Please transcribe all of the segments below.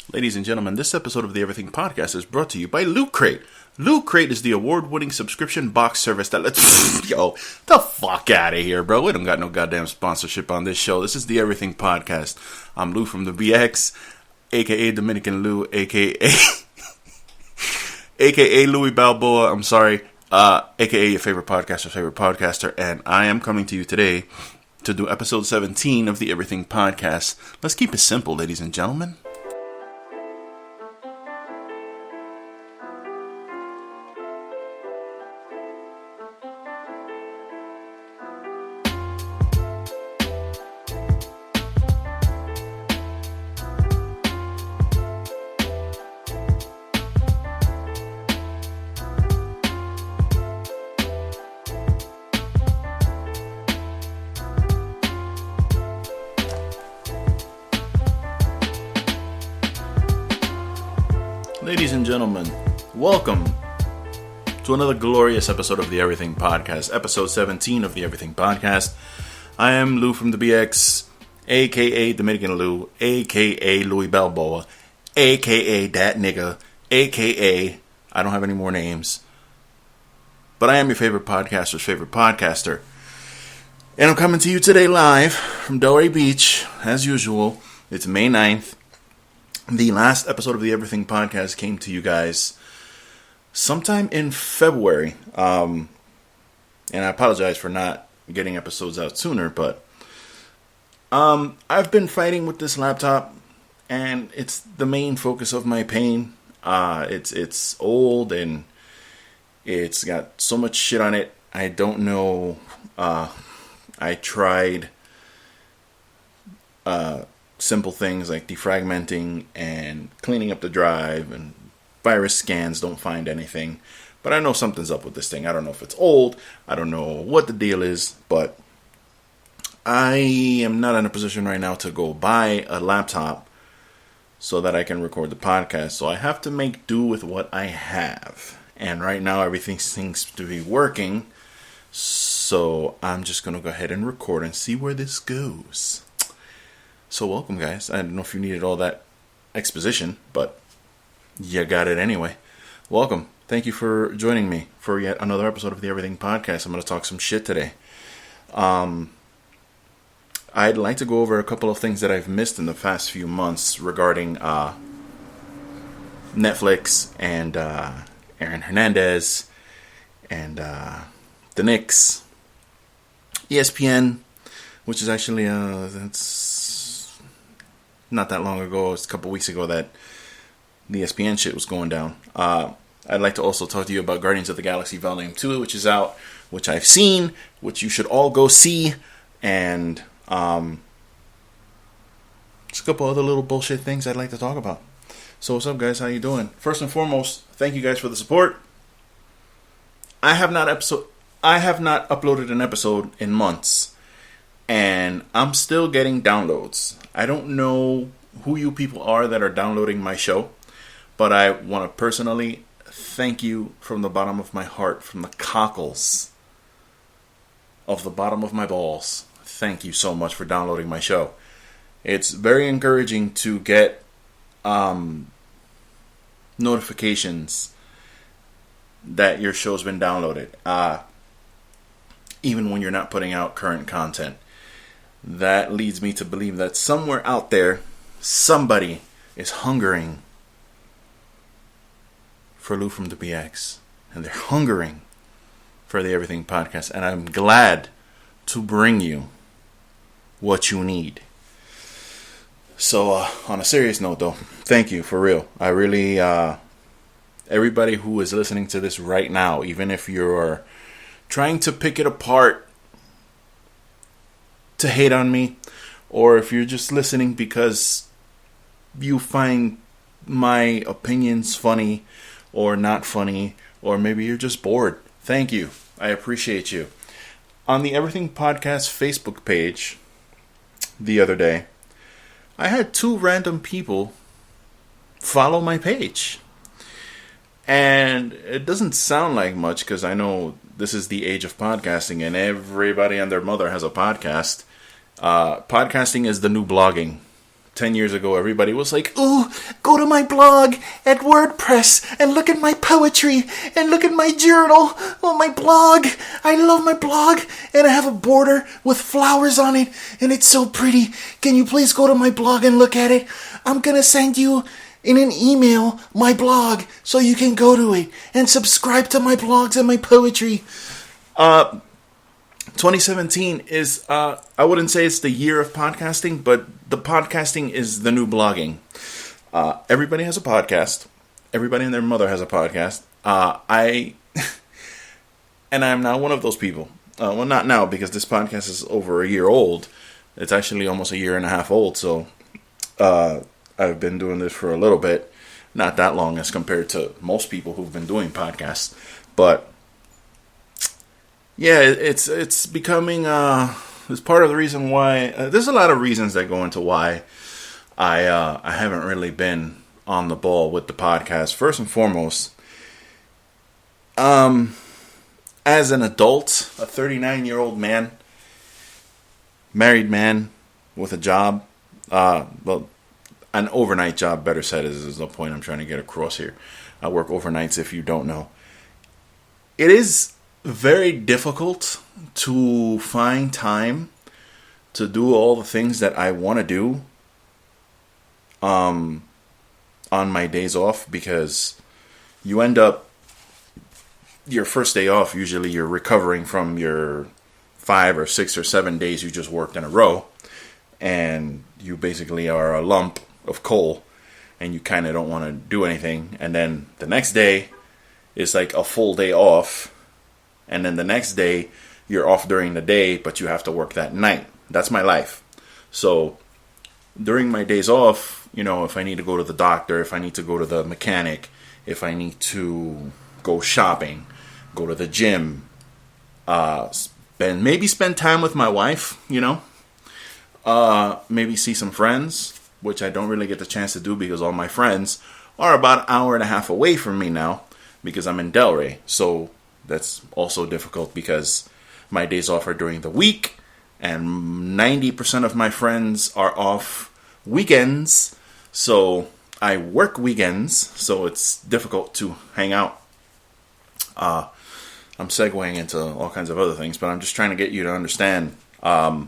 Ladies and gentlemen, this episode of the Everything Podcast is brought to you by Loot Crate. Loot Crate is the award-winning subscription box service that lets... Yo, the fuck out of here, bro. We don't got no goddamn sponsorship on this show. This is the Everything Podcast. I'm Lou from the BX, a.k.a. Dominican Lou, a.k.a. a.k.a. Louis Balboa, I'm sorry, a.k.a. your favorite podcaster, and I am coming to you today to do episode 17 of the Everything Podcast. Let's keep it simple, ladies and gentlemen. Ladies and gentlemen, welcome to another glorious episode of the Everything Podcast, episode 17 of the Everything Podcast. I am Lou from the BX, a.k.a. Dominican Lou, a.k.a. Louis Balboa, a.k.a. that nigga, a.k.a. I don't have any more names, but I am your favorite podcaster's favorite podcaster. And I'm coming to you today live from Delray Beach, as usual. It's May 9th. The last episode of the Everything Podcast came to you guys sometime in February. And I apologize for not getting episodes out sooner, but I've been fighting with this laptop, and it's the main focus of my pain. It's old, and it's got so much shit on it. I don't know. I tried simple things like defragmenting and cleaning up the drive, and virus scans don't find anything. But I know something's up with this thing. I don't know if it's old. I don't know what the deal is, but I am not in a position right now to go buy a laptop so that I can record the podcast. So I have to make do with what I have. And right now everything seems to be working. So I'm just going to go ahead and record and see where this goes. So welcome, guys. I don't know if you needed all that exposition, but you got it anyway. Welcome. Thank you for joining me for yet another episode of the Everything Podcast. I'm going to talk some shit today. I'd like to go over a couple of things that I've missed in the past few months regarding Netflix and Aaron Hernandez and the Knicks, ESPN, which is actually that's not that long ago. It's a couple weeks ago that the ESPN shit was going down. I'd like to also talk to you about Guardians of the Galaxy Volume 2, which is out, which I've seen, which you should all go see, and just a couple other little bullshit things I'd like to talk about. So what's up, guys? How you doing? First and foremost, thank you guys for the support. I have not uploaded an episode in months, and I'm still getting downloads. I don't know who you people are that are downloading my show, but I want to personally thank you from the bottom of my heart, from the cockles of the bottom of my balls. Thank you so much for downloading my show. It's very encouraging to get notifications that your show's been downloaded, even when you're not putting out current content. That leads me to believe that somewhere out there, somebody is hungering for Lou from the BX. And they're hungering for the Everything Podcast. And I'm glad to bring you what you need. So, on a serious note though, thank you, for real. I really, everybody who is listening to this right now, even if you're trying to pick it apart to hate on me, or if you're just listening because you find my opinions funny or not funny, or maybe you're just bored, thank you. I appreciate you. On the Everything Podcast Facebook page the other day, I had 2 random people follow my page. And it doesn't sound like much because I know this is the age of podcasting and everybody and their mother has a podcast. Podcasting is the new blogging. 10 years ago, everybody was like, ooh, go to my blog at WordPress and look at my poetry and look at my journal. Oh, my blog. I love my blog. And I have a border with flowers on it. And it's so pretty. Can you please go to my blog and look at it? I'm going to send you in an email my blog so you can go to it and subscribe to my blogs and my poetry. 2017 is, I wouldn't say it's the year of podcasting, but the podcasting is the new blogging. Everybody has a podcast. Everybody and their mother has a podcast. And I'm now one of those people. Well, not now, because this podcast is over a year old. It's actually almost a year and a half old, so I've been doing this for a little bit. Not that long as compared to most people who've been doing podcasts. But yeah, it's becoming, it's part of the reason why, there's a lot of reasons that go into why I haven't really been on the ball with the podcast. First and foremost, as an adult, a 39-year-old man, married man with a job, well, an overnight job, better said, is the point I'm trying to get across here. I work overnights, if you don't know. It is very difficult to find time to do all the things that I want to do on my days off, because you end up, your first day off, usually you're recovering from your 5 or 6 or 7 days you just worked in a row, and you basically are a lump of coal and you kind of don't want to do anything. And then the next day is like a full day off. And then the next day, you're off during the day, but you have to work that night. That's my life. So during my days off, you know, if I need to go to the doctor, if I need to go to the mechanic, if I need to go shopping, go to the gym, spend time with my wife, you know, maybe see some friends, which I don't really get the chance to do because all my friends are about an hour and a half away from me now because I'm in Delray. So that's also difficult because my days off are during the week and 90% of my friends are off weekends. So I work weekends, so it's difficult to hang out. I'm segueing into all kinds of other things, but I'm just trying to get you to understand, or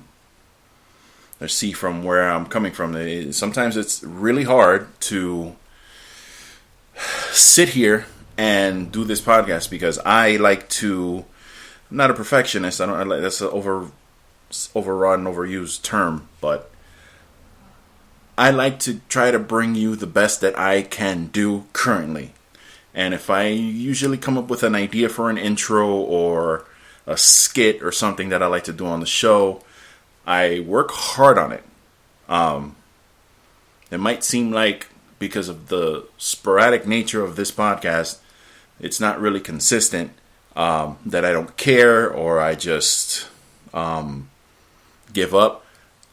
see from where I'm coming from. Sometimes it's really hard to sit here and do this podcast because I like to. I'm not a perfectionist. That's an overrun, overused term, but I like to try to bring you the best that I can do currently. And if I usually come up with an idea for an intro or a skit or something that I like to do on the show, I work hard on it. It might seem like, because of the sporadic nature of this podcast, it's not really consistent, that I don't care or I just give up.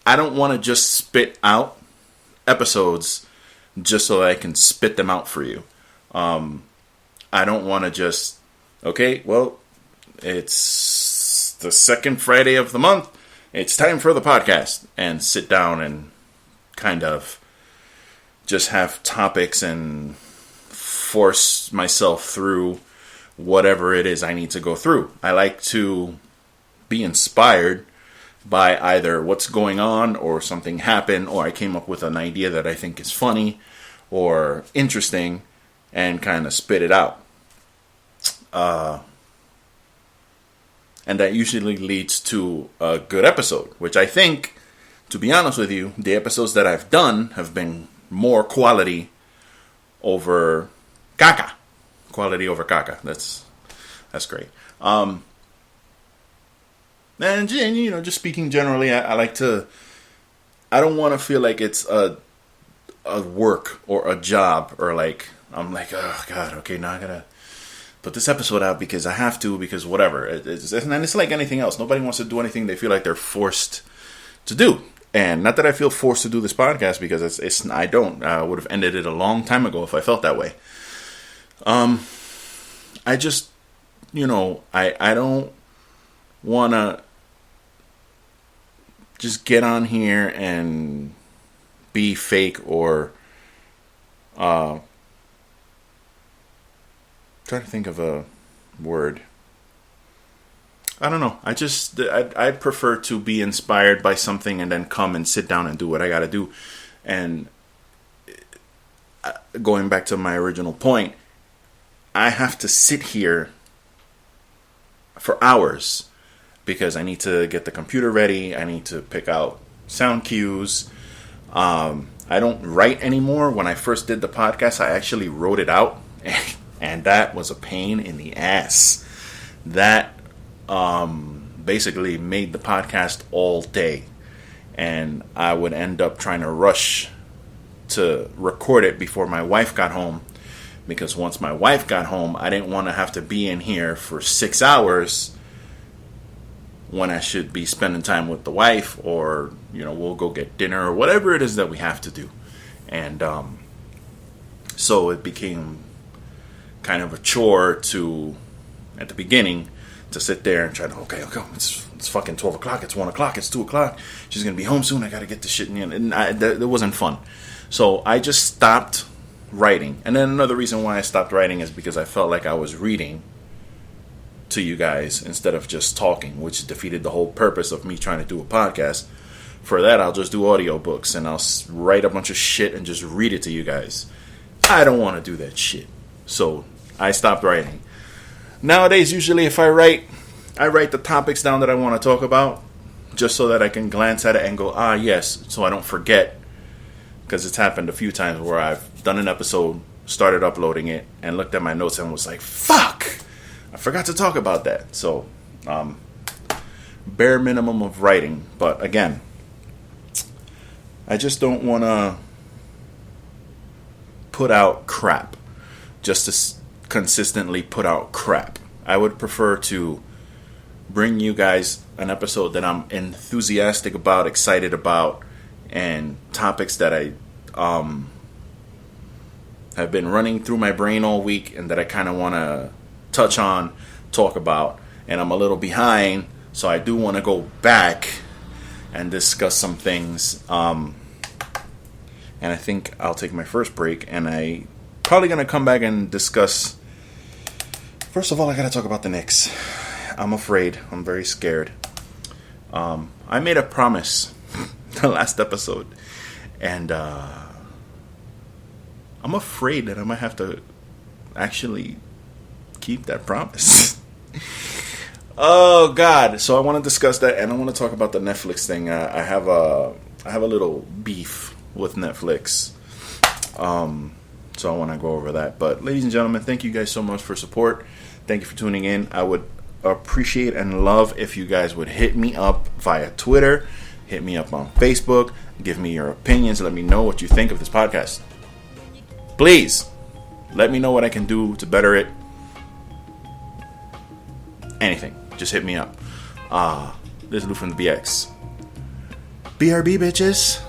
I don't want to just spit out episodes just so that I can spit them out for you. I don't want to just, okay, well, it's the second Friday of the month. It's time for the podcast, and sit down and kind of just have topics and force myself through whatever it is I need to go through. I like to be inspired by either what's going on or something happened, or I came up with an idea that I think is funny or interesting and kind of spit it out. And that usually leads to a good episode, which I think, to be honest with you, the episodes that I've done have been more quality over caca. Quality over caca. That's great. And, you know, just speaking generally, I like to, I don't want to feel like it's a work or a job, or like, I'm like, oh God, okay, now I gotta put this episode out because I have to, because whatever. And it's like anything else. Nobody wants to do anything they feel like they're forced to do. And not that I feel forced to do this podcast, because I don't. I would have ended it a long time ago if I felt that way. I just, you know, I don't want to just get on here and be fake or trying to think of a word. I don't know. I prefer to be inspired by something and then come and sit down and do what I gotta do. And going back to my original point, I have to sit here for hours because I need to get the computer ready. I need to pick out sound cues. I don't write anymore. When I first did the podcast, I actually wrote it out, and that was a pain in the ass. That basically made the podcast all day, and I would end up trying to rush to record it before my wife got home, because once my wife got home, I didn't want to have to be in here for 6 hours when I should be spending time with the wife, or we'll go get dinner or whatever it is that we have to do. And so it became kind of a chore at the beginning, to sit there and try to, okay, it's fucking 12 o'clock, it's 1 o'clock, it's 2 o'clock, she's going to be home soon, I got to get this shit in. And it wasn't fun. So I just stopped writing. And then another reason why I stopped writing is because I felt like I was reading to you guys instead of just talking, which defeated the whole purpose of me trying to do a podcast. For that, I'll just do audiobooks, and I'll write a bunch of shit and just read it to you guys. I don't want to do that shit. So I stopped writing. Nowadays, usually if I write the topics down that I want to talk about, just so that I can glance at it and go, yes, so I don't forget. Because it's happened a few times where I've done an episode, started uploading it, and looked at my notes and was like, fuck, I forgot to talk about that. So, bare minimum of writing. But again, I just don't want to put out crap just to consistently put out crap. I would prefer to bring you guys an episode that I'm enthusiastic about, excited about, and topics that I have been running through my brain all week and that I kind of want to touch on, talk about. And I'm a little behind, so I do want to go back and discuss some things. And I think I'll take my first break, and I probably going to come back and discuss. First of all, I got to talk about the Knicks. I'm afraid. I'm very scared. I made a promise the last episode, and I'm afraid that I might have to actually keep that promise. Oh God! So I want to discuss that, and I want to talk about the Netflix thing. I have a little beef with Netflix. So I want to go over that. But ladies and gentlemen, thank you guys so much for support. Thank you for tuning in. I would appreciate and love if you guys would hit me up via Twitter, hit me up on Facebook, give me your opinions, let me know what you think of this podcast. Please, let me know what I can do to better it. Anything. Just hit me up. This is Lou from the BX. BRB, bitches.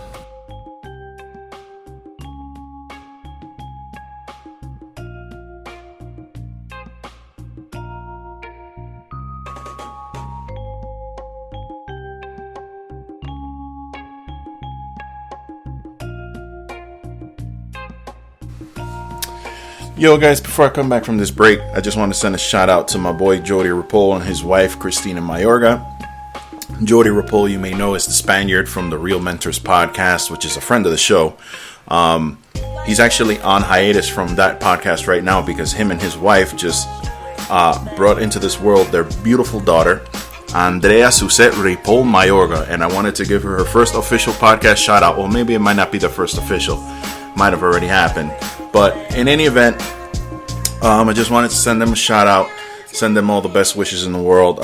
Yo guys, before I come back from this break, I just want to send a shout out to my boy Jody Rapol and his wife Christina Mayorga. Jody Rapol, you may know, is the Spaniard from the Real Mentors podcast, which is a friend of the show. He's actually on hiatus from that podcast right now because him and his wife just brought into this world their beautiful daughter, Andrea Suzette Rapol Mayorga, and I wanted to give her first official podcast shout out. Well, maybe it might not be the first official, might have already happened. But in any event, I just wanted to send them a shout out, send them all the best wishes in the world.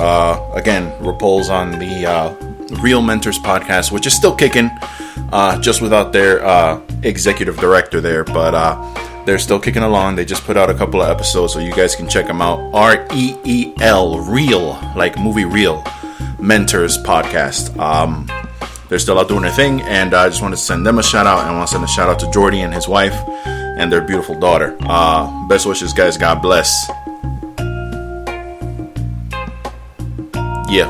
Again, Rapol's on the Real Mentors podcast, which is still kicking, just without their executive director there. But they're still kicking along. They just put out a couple of episodes, so you guys can check them out. REEL, Real, like movie Real Mentors podcast. They're still out doing their thing, and I just wanted to send them a shout out, and I want to send a shout out to Jordy and his wife and their beautiful daughter. Best wishes, guys. God bless. Yeah.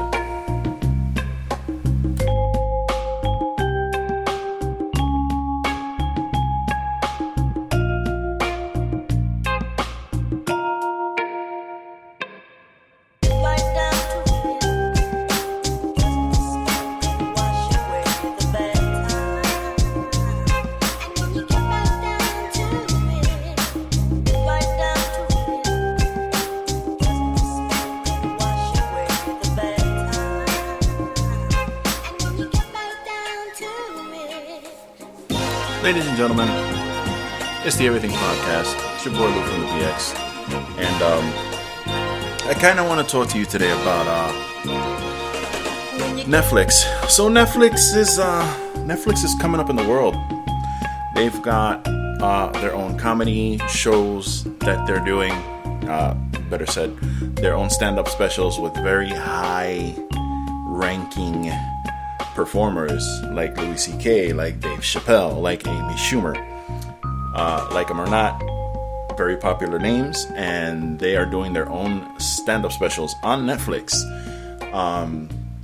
Ladies and gentlemen, it's the Everything Podcast. It's your boy Lou from the BX. And I kind of want to talk to you today about Netflix. So Netflix is coming up in the world. They've got their own comedy shows that they're doing. Better said, their own stand-up specials with very high-ranking performers like Louis C.K., like Dave Chappelle, like Amy Schumer. Like them or not, very popular names, and they are doing their own stand-up specials on Netflix.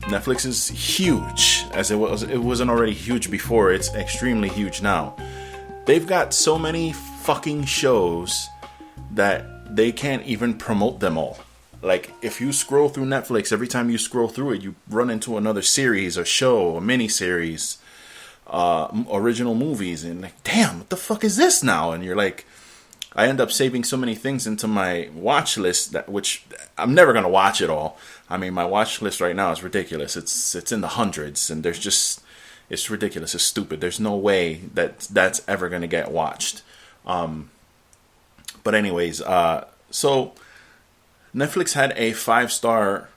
Netflix is huge, as it wasn't already huge before. It's extremely huge now. They've got so many fucking shows that they can't even promote them all. Like, if you scroll through Netflix, every time you scroll through it, you run into another series, a show, a mini-series, original movies, and like, damn, what the fuck is this now? And you're like, I end up saving so many things into my watch list, which I'm never going to watch it all. I mean, my watch list right now is ridiculous. It's in the hundreds, and it's ridiculous. It's stupid. There's no way that's ever going to get watched. But anyways, so Netflix had a 5-star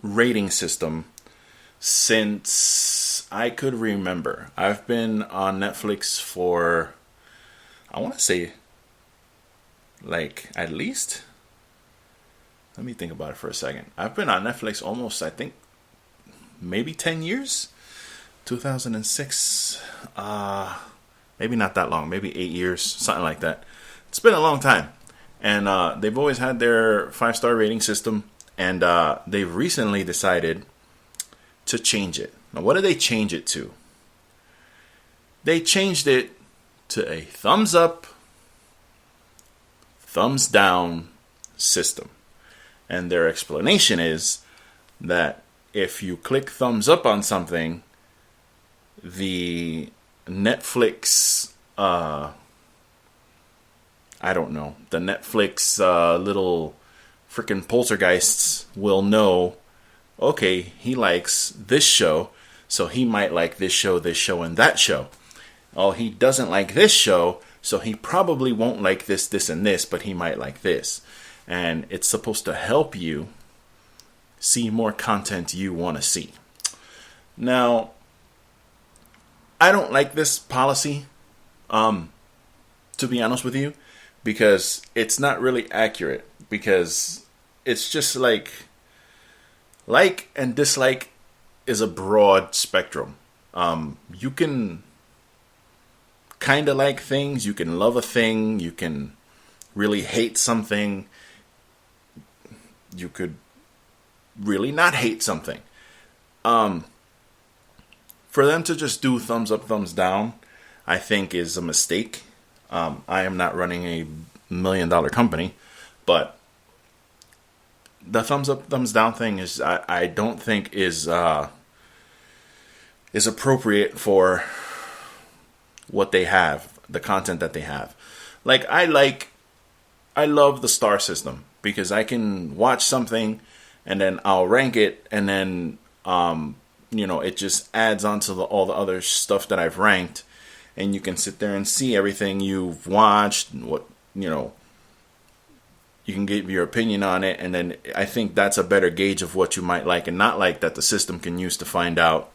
rating system since I could remember. I've been on Netflix for, I want to say, like, at least, let me think about it for a second. I've been on Netflix almost, I think, maybe 10 years. 2006, maybe not that long, maybe 8 years, something like that. It's been a long time. And they've always had their 5-star rating system, and they've recently decided to change it. Now, what did they change it to? They changed it to a thumbs up, thumbs down system. And their explanation is that if you click thumbs up on something, the Netflix, the Netflix little freaking poltergeists will know, okay, he likes this show, so he might like this show, and that show. Oh, he doesn't like this show, so he probably won't like this, and this, but he might like this. And it's supposed to help you see more content you want to see. Now, I don't like this policy, to be honest with you, because it's not really accurate, because it's just like and dislike is a broad spectrum. You can kind of like things, you can love a thing, you can really hate something, you could really not hate something. For them to just do thumbs up, thumbs down, I think is a mistake. I am not running a $1 million company, but the thumbs up, thumbs down thing is, I don't think is appropriate for what they have, the content that they have. Like, I love the star system, because I can watch something and then I'll rank it, and then it just adds on to all the other stuff that I've ranked. And you can sit there and see everything you've watched, you can give your opinion on it. And then I think that's a better gauge of what you might like and not like, that the system can use to find out,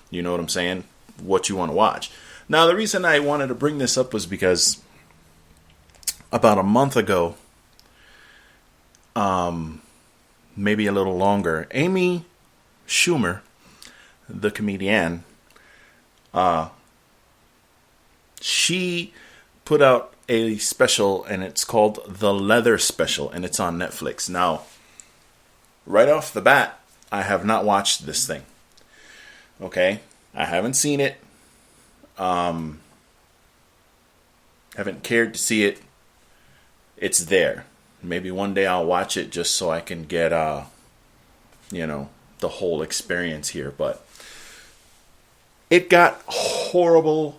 you know what I'm saying, what you want to watch. Now, the reason I wanted to bring this up was because about a month ago, maybe a little longer, Amy Schumer, the comedian, she put out a special, and it's called The Leather Special, and it's on Netflix. Now, right off the bat, I have not watched this thing. Okay? I haven't seen it. Haven't cared to see it. It's there. Maybe one day I'll watch it just so I can get, the whole experience here. But it got horrible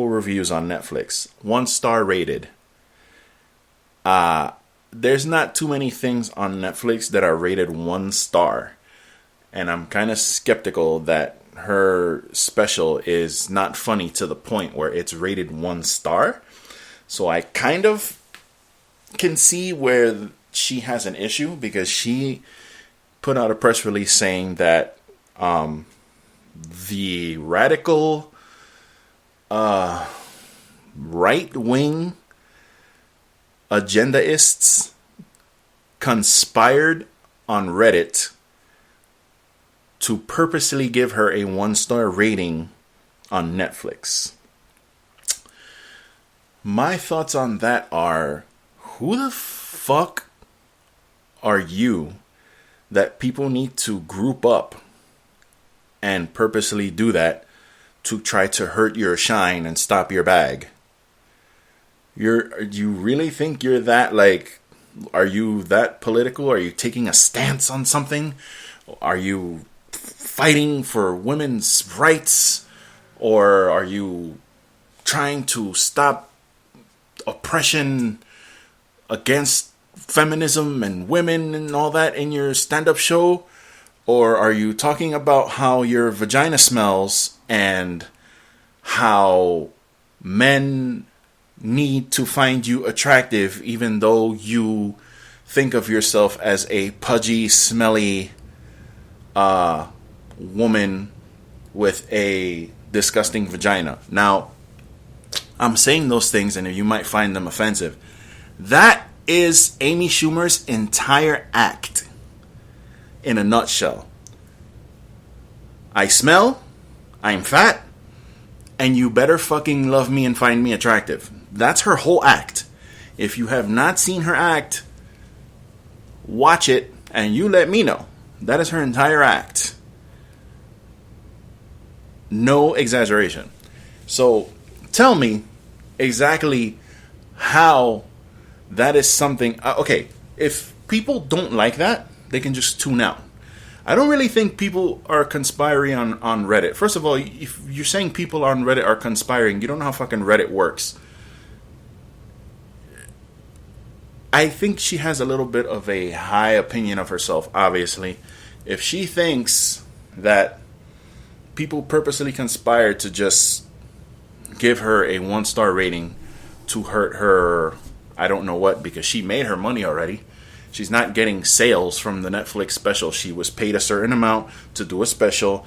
reviews on Netflix. 1-star rated. There's not too many things on Netflix that are rated 1 star. And I'm kind of skeptical that her special is not funny to the point where it's rated 1 star. So I kind of can see where she has an issue, because she put out a press release saying that the radical right-wing agendaists conspired on Reddit to purposely give her a 1-star rating on Netflix. My thoughts on that are, who the fuck are you that people need to group up and purposely do that to try to hurt your shine and stop your bag? You really think you're that, like, are you that political? Are you taking a stance on something? Are you fighting for women's rights? Or are you trying to stop oppression against feminism and women and all that in your stand-up show? Or are you talking about how your vagina smells and how men need to find you attractive even though you think of yourself as a pudgy, smelly woman with a disgusting vagina? Now, I'm saying those things and you might find them offensive. That is Amy Schumer's entire act in a nutshell. I smell, I'm fat, and you better fucking love me and find me attractive. That's her whole act. If you have not seen her act, watch it and you let me know. That is her entire act. No exaggeration. So tell me exactly how that is something. Okay, if people don't like that, they can just tune out. I don't really think people are conspiring on Reddit. First of all, if you're saying people on Reddit are conspiring, you don't know how fucking Reddit works. I think she has a little bit of a high opinion of herself, obviously. If she thinks that people purposely conspired to just give her a 1-star rating to hurt her, I don't know what, because she made her money already. She's not getting sales from the Netflix special. She was paid a certain amount to do a special,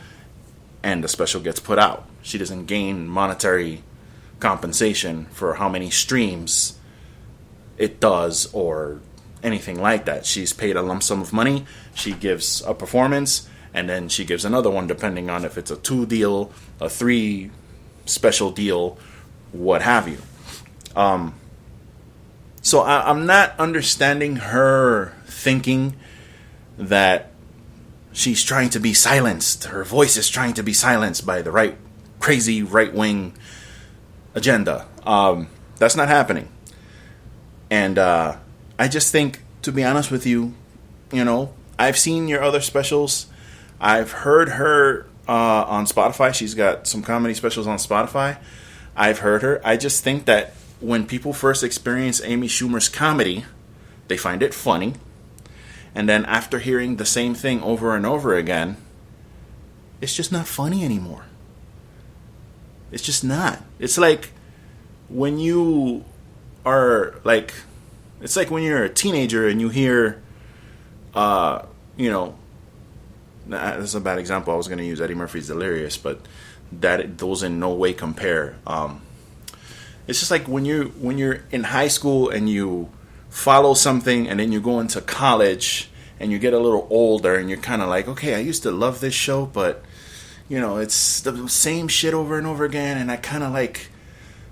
and the special gets put out. She doesn't gain monetary compensation for how many streams it does or anything like that. She's paid a lump sum of money. She gives a performance, and then she gives another one depending on if it's a 2 deal, a 3 special deal, what have you. So I'm not understanding her thinking that she's trying to be silenced. Her voice is trying to be silenced by the crazy right-wing agenda. That's not happening. And I just think, to be honest with you, I've seen your other specials. I've heard her on Spotify. She's got some comedy specials on Spotify. I've heard her. I just think that when people first experience Amy Schumer's comedy, they find it funny. And then after hearing the same thing over and over again, it's just not funny anymore. It's just not. It's like when you are like, it's like when you're a teenager and you hear, that's a bad example. I was going to use Eddie Murphy's Delirious, but those in no way compare. It's just like when you're in high school and you follow something, and then you go into college and you get a little older and you're kind of like, okay, I used to love this show, but it's the same shit over and over again, and I kind of like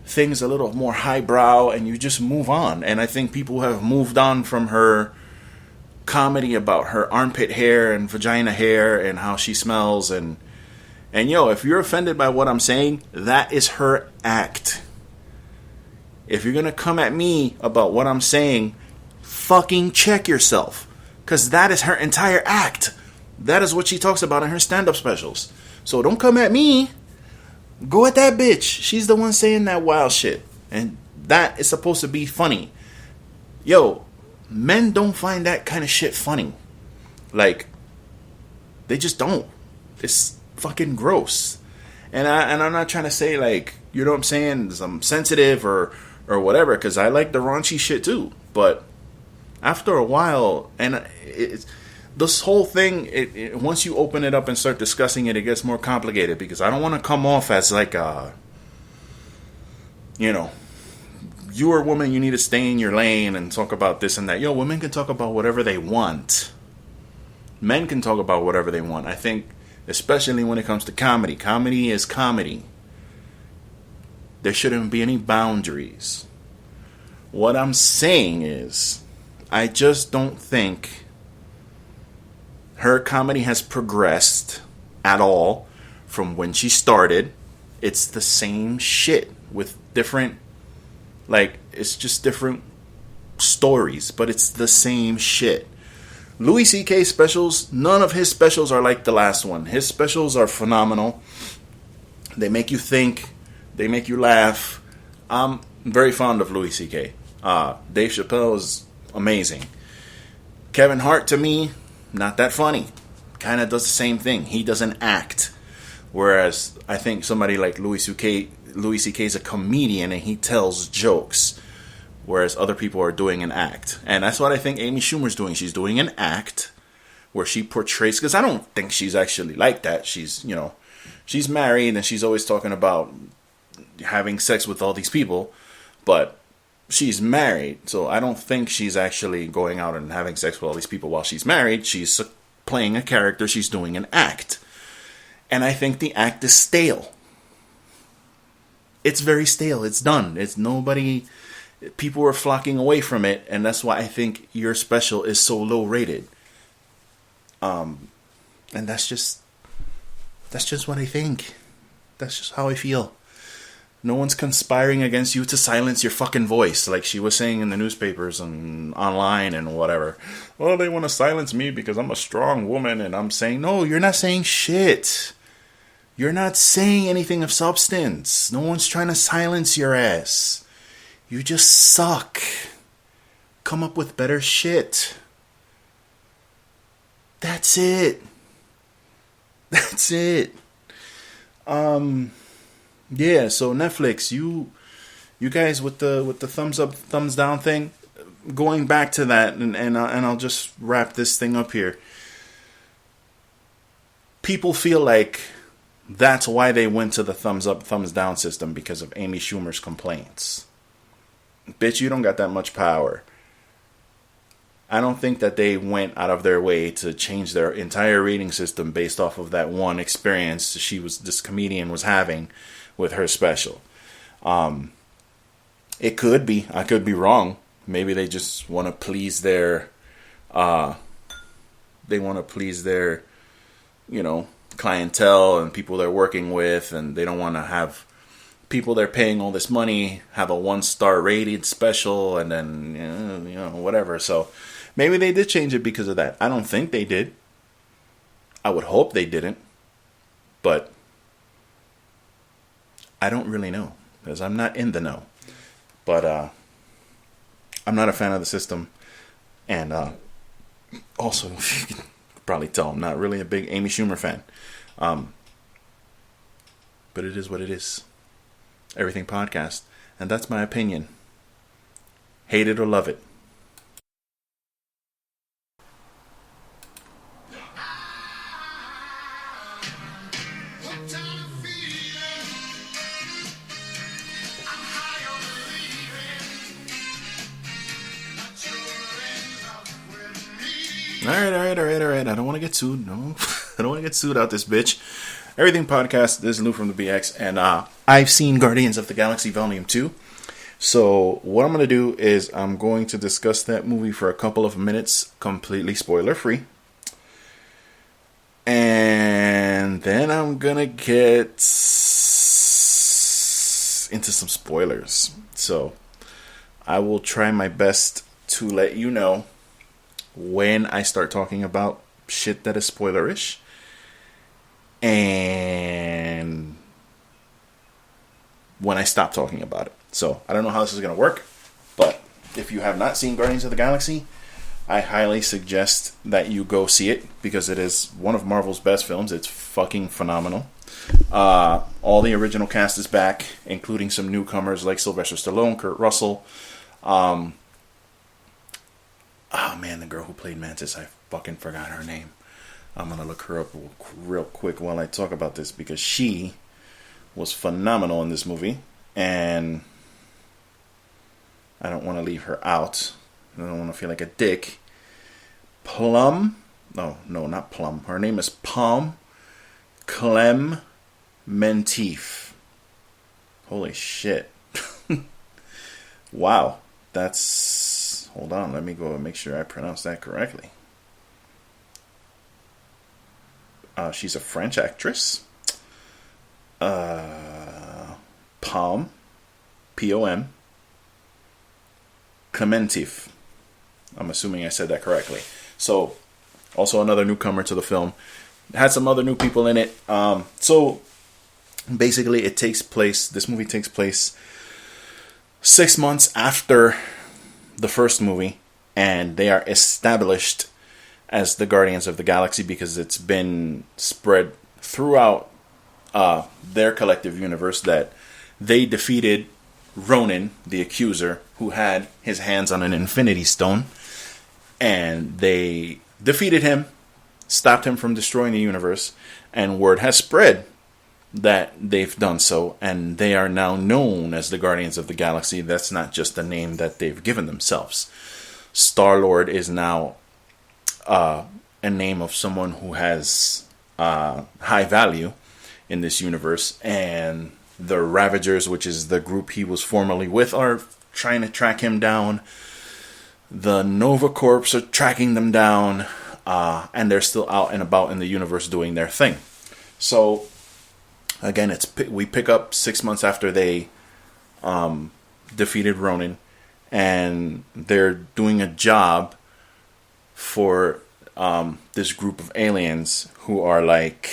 things a little more highbrow, and you just move on. And I think people have moved on from her comedy about her armpit hair and vagina hair and how she smells, and if you're offended by what I'm saying, that is her act. If you're going to come at me about what I'm saying, fucking check yourself. Because that is her entire act. That is what she talks about in her stand-up specials. So don't come at me. Go at that bitch. She's the one saying that wild shit. And that is supposed to be funny. Men don't find that kind of shit funny. Like, they just don't. It's fucking gross. And I'm not trying to say, like, you know what I'm saying, I'm sensitive or whatever, because I like the raunchy shit too. But after a while, and it's this whole thing, once you open it up and start discussing it, it gets more complicated, because I don't want to come off as like you're a woman, you need to stay in your lane and talk about this and that. Women can talk about whatever they want. Men can talk about whatever they want. I think, especially when it comes to comedy. Comedy is comedy. There shouldn't be any boundaries. What I'm saying is, I just don't think her comedy has progressed at all from when she started. It's the same shit with different, like, it's just different stories, but it's the same shit. Louis C.K. specials, none of his specials are like the last one. His specials are phenomenal. They make you think. They make you laugh. I'm very fond of Louis C.K. Dave Chappelle is amazing. Kevin Hart, to me, not that funny. Kind of does the same thing. He doesn't act. Whereas I think somebody like Louis C.K. is a comedian and he tells jokes. Whereas other people are doing an act. And that's what I think Amy Schumer's doing. She's doing an act where she portrays... Because I don't think she's actually like that. She's, she's married and she's always talking about having sex with all these people. But she's married. So I don't think she's actually going out and having sex with all these people while she's married. She's playing a character. She's doing an act. And I think the act is stale. It's very stale. It's done. It's nobody... People are flocking away from it, and that's why I think your special is so low rated. And that's just what I think. That's just how I feel. No one's conspiring against you to silence your fucking voice, like she was saying in the newspapers and online and whatever. Well, they want to silence me because I'm a strong woman, and I'm saying, no, you're not saying shit. You're not saying anything of substance. No one's trying to silence your ass. You just suck. Come up with better shit. That's it. That's it. Yeah, so Netflix, you guys with the thumbs up, thumbs down thing, going back to that, and I'll just wrap this thing up here. People feel like that's why they went to the thumbs up, thumbs down system, because of Amy Schumer's complaints. Bitch, you don't got that much power. I don't think that they went out of their way to change their entire rating system based off of that one experience this comedian was having with her special. It could be. I could be wrong. Maybe they just want to please their clientele and people they're working with, and they don't want to have people they're paying all this money have a 1-star rated special, and then whatever. So maybe they did change it because of that. I don't think they did. I would hope they didn't, but I don't really know because I'm not in the know. But I'm not a fan of the system, and also you can probably tell I'm not really a big Amy Schumer fan. But it is what it is. Everything Podcast, and that's my opinion. Hate it or love it. All right. I don't want to get sued. No, I don't want to get sued out this bitch. Everything Podcast. This is Lou from the BX, and I've seen Guardians of the Galaxy Volume 2. So what I'm going to do is I'm going to discuss that movie for a couple of minutes, completely spoiler free. And then I'm going to get into some spoilers. So I will try my best to let you know when I start talking about shit that is spoilerish, and when I stop talking about it. So I don't know how this is going to work, but if you have not seen Guardians of the Galaxy, I highly suggest that you go see it because it is one of Marvel's best films. It's fucking phenomenal. All the original cast is back, including some newcomers like Sylvester Stallone, Kurt Russell. Oh man, the girl who played Mantis, I fucking forgot her name. I'm gonna look her up real quick while I talk about this because she was phenomenal in this movie, and I don't want to leave her out. I don't want to feel like a dick. Plum? No, not Plum. Her name is Palm Clem Menteith. Holy shit. Wow. That's... Hold on, let me go and make sure I pronounce that correctly. She's a French actress. Palm. P-O-M. Clementif. I'm assuming I said that correctly. So, also another newcomer to the film. It had some other new people in it. So, basically, this movie takes place 6 months after the first movie, and they are established as the Guardians of the Galaxy because it's been spread throughout their collective universe that they defeated Ronan, the Accuser, who had his hands on an Infinity Stone, and they defeated him, stopped him from destroying the universe, and word has spread that they've done so, and they are now known as the Guardians of the Galaxy. That's not just a name that they've given themselves. Star-Lord is now a name of someone who has high value in this universe, and the Ravagers, which is the group he was formerly with, are trying to track him down. The Nova Corps are tracking them down, and they're still out and about in the universe doing their thing. So, again, we pick up 6 months after they defeated Ronan, and they're doing a job for this group of aliens who are like...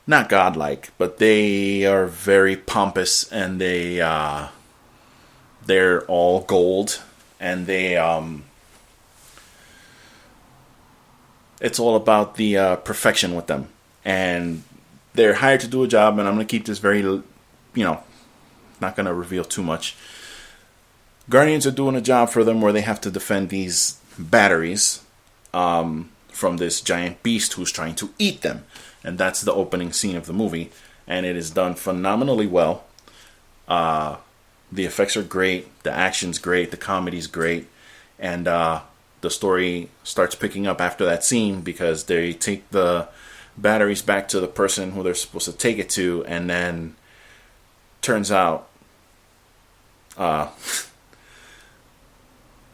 not godlike, but they are very pompous, and they're all gold, and it's all about the perfection with them, and they're hired to do a job. And I'm going to keep this very, not going to reveal too much. Guardians are doing a job for them where they have to defend these batteries from this giant beast who's trying to eat them. And that's the opening scene of the movie. And it is done phenomenally well. The effects are great. The action's great. The comedy's great. And the story starts picking up after that scene because they take the batteries back to the person who they're supposed to take it to. And then turns out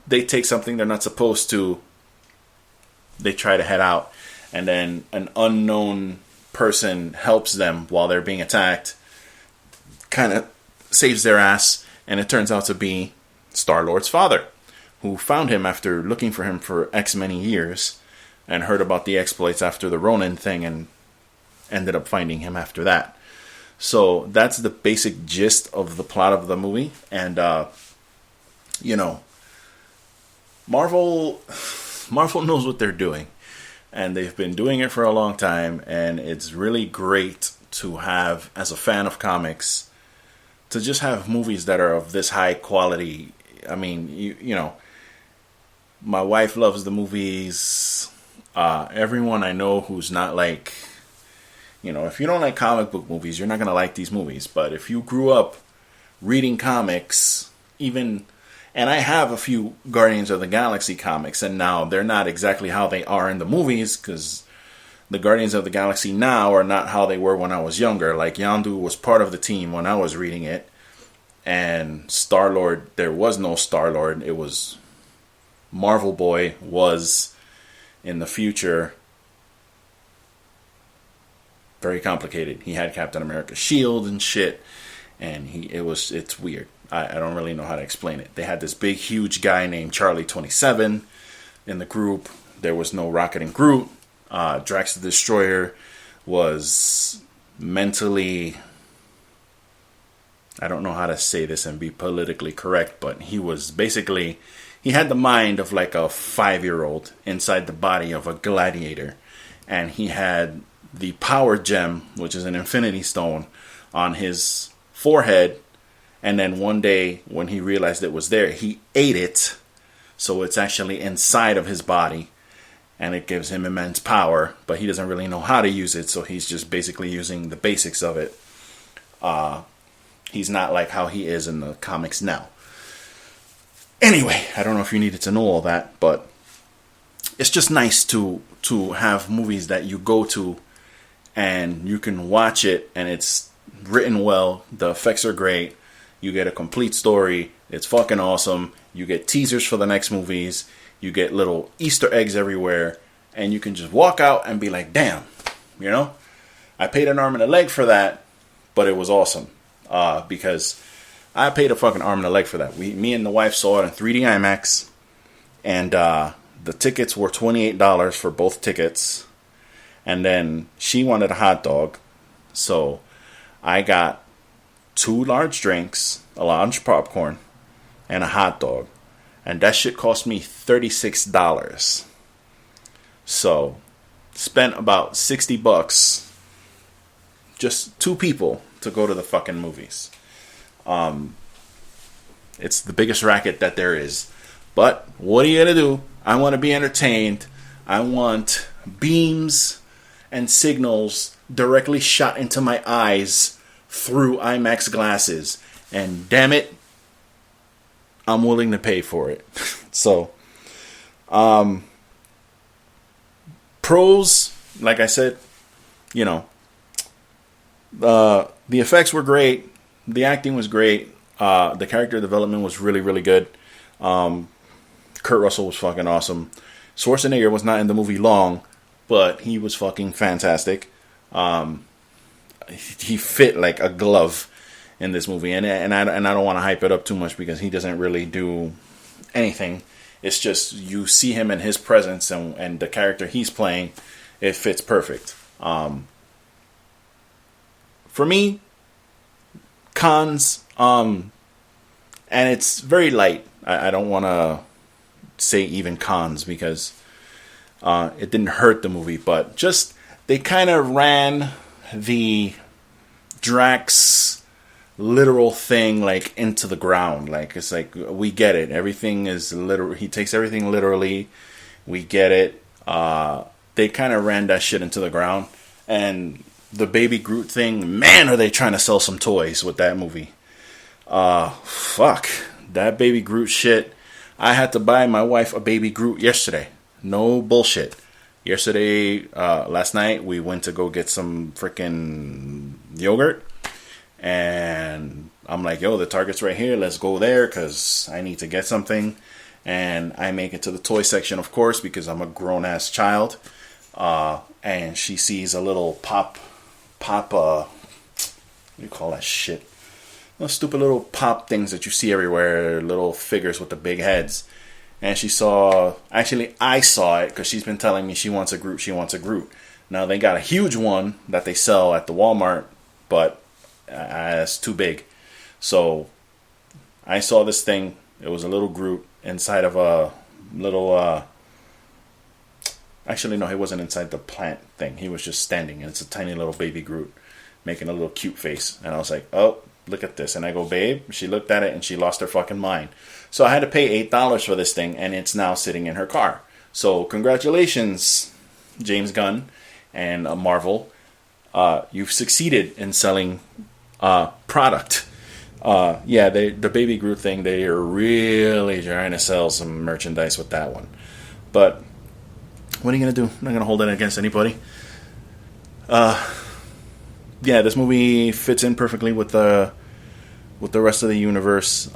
they take something they're not supposed to. They try to head out. And then an unknown person helps them while they're being attacked, kind of saves their ass, and it turns out to be Star-Lord's father, who found him after looking for him for X many years, and heard about the exploits after the Ronin thing, and ended up finding him after that. So that's the basic gist of the plot of the movie, and Marvel knows what they're doing. And they've been doing it for a long time, and it's really great to have, as a fan of comics, to just have movies that are of this high quality. I mean, you know, my wife loves the movies. Everyone I know who's not like, if you don't like comic book movies, you're not going to like these movies. But if you grew up reading comics, and I have a few Guardians of the Galaxy comics, and now they're not exactly how they are in the movies, because the Guardians of the Galaxy now are not how they were when I was younger. Like, Yondu was part of the team when I was reading it, and Star-Lord, there was no Star-Lord. It was Marvel Boy was, in the future, very complicated. He had Captain America's shield and shit, and it's weird. I don't really know how to explain it. They had this big, huge guy named Charlie 27 in the group. There was no Rocket and Groot. Drax the Destroyer was mentally I don't know how to say this and be politically correct, but he was basically, he had the mind of like a 5-year-old inside the body of a gladiator. And he had the power gem, which is an infinity stone, on his forehead. And then one day when he realized it was there, he ate it. So it's actually inside of his body. And it gives him immense power, but he doesn't really know how to use it. So he's just basically using the basics of it. He's not like how he is in the comics now. Anyway, I don't know if you needed to know all that, but it's just nice to have movies that you go to and you can watch it and it's written well. The effects are great. You get a complete story. It's fucking awesome. You get teasers for the next movies. You get little Easter eggs everywhere. And you can just walk out and be like, damn, you know? I paid an arm and a leg for that, but it was awesome. Because I paid a fucking arm and a leg for that. Me and the wife saw it in 3D IMAX. And the tickets were $28 for both tickets. And then she wanted a hot dog. So I got 2 large drinks, a large popcorn, and a hot dog. And that shit cost me $36. So spent about $60. Just 2 people to go to the fucking movies. It's the biggest racket that there is. But what are you going to do? I want to be entertained. I want beams and signals directly shot into my eyes through IMAX glasses. And damn it, I'm willing to pay for it. So, pros, like I said, you know, the effects were great. The acting was great. The character development was really, really good. Kurt Russell was fucking awesome. Schwarzenegger was not in the movie long, but he was fucking fantastic. He fit like a glove in this movie, and I don't want to hype it up too much because he doesn't really do anything. It's just you see him in his presence and the character he's playing, it fits perfect. For me, cons, and it's very light. I don't want to say even cons because it didn't hurt the movie, but just they kind of ran the Drax literal thing like into the ground. Like it's like we get it. Everything is literal. He takes everything literally. We get it. They kind of ran that shit into the ground. And the Baby Groot thing, man, are they trying to sell some toys with that movie? Fuck that Baby Groot shit. I had to buy my wife a Baby Groot yesterday. No bullshit. Yesterday, last night, we went to go get some freaking yogurt. And I'm like, yo, the Target's right here. Let's go there because I need to get something. And I make it to the toy section, of course, because I'm a grown-ass child. And she sees a little pop, what do you call that shit? Those stupid little pop things that you see everywhere, little figures with the big heads. And she saw, actually I saw it because she's been telling me she wants a Groot. Now they got a huge one that they sell at the Walmart, but it's too big. So I saw this thing. It was a little Groot inside of a little, actually no, he wasn't inside the plant thing. He was just standing, and it's a tiny little baby Groot making a little cute face. And I was like, oh, look at this. And I go, babe. She looked at it and she lost her fucking mind. So I had to pay $8 for this thing, and it's now sitting in her car. So congratulations, James Gunn and Marvel. You've succeeded in selling product. The Baby Groot thing, they are really trying to sell some merchandise with that one. But what are you going to do? I'm not going to hold it against anybody. This movie fits in perfectly with the rest of the universe.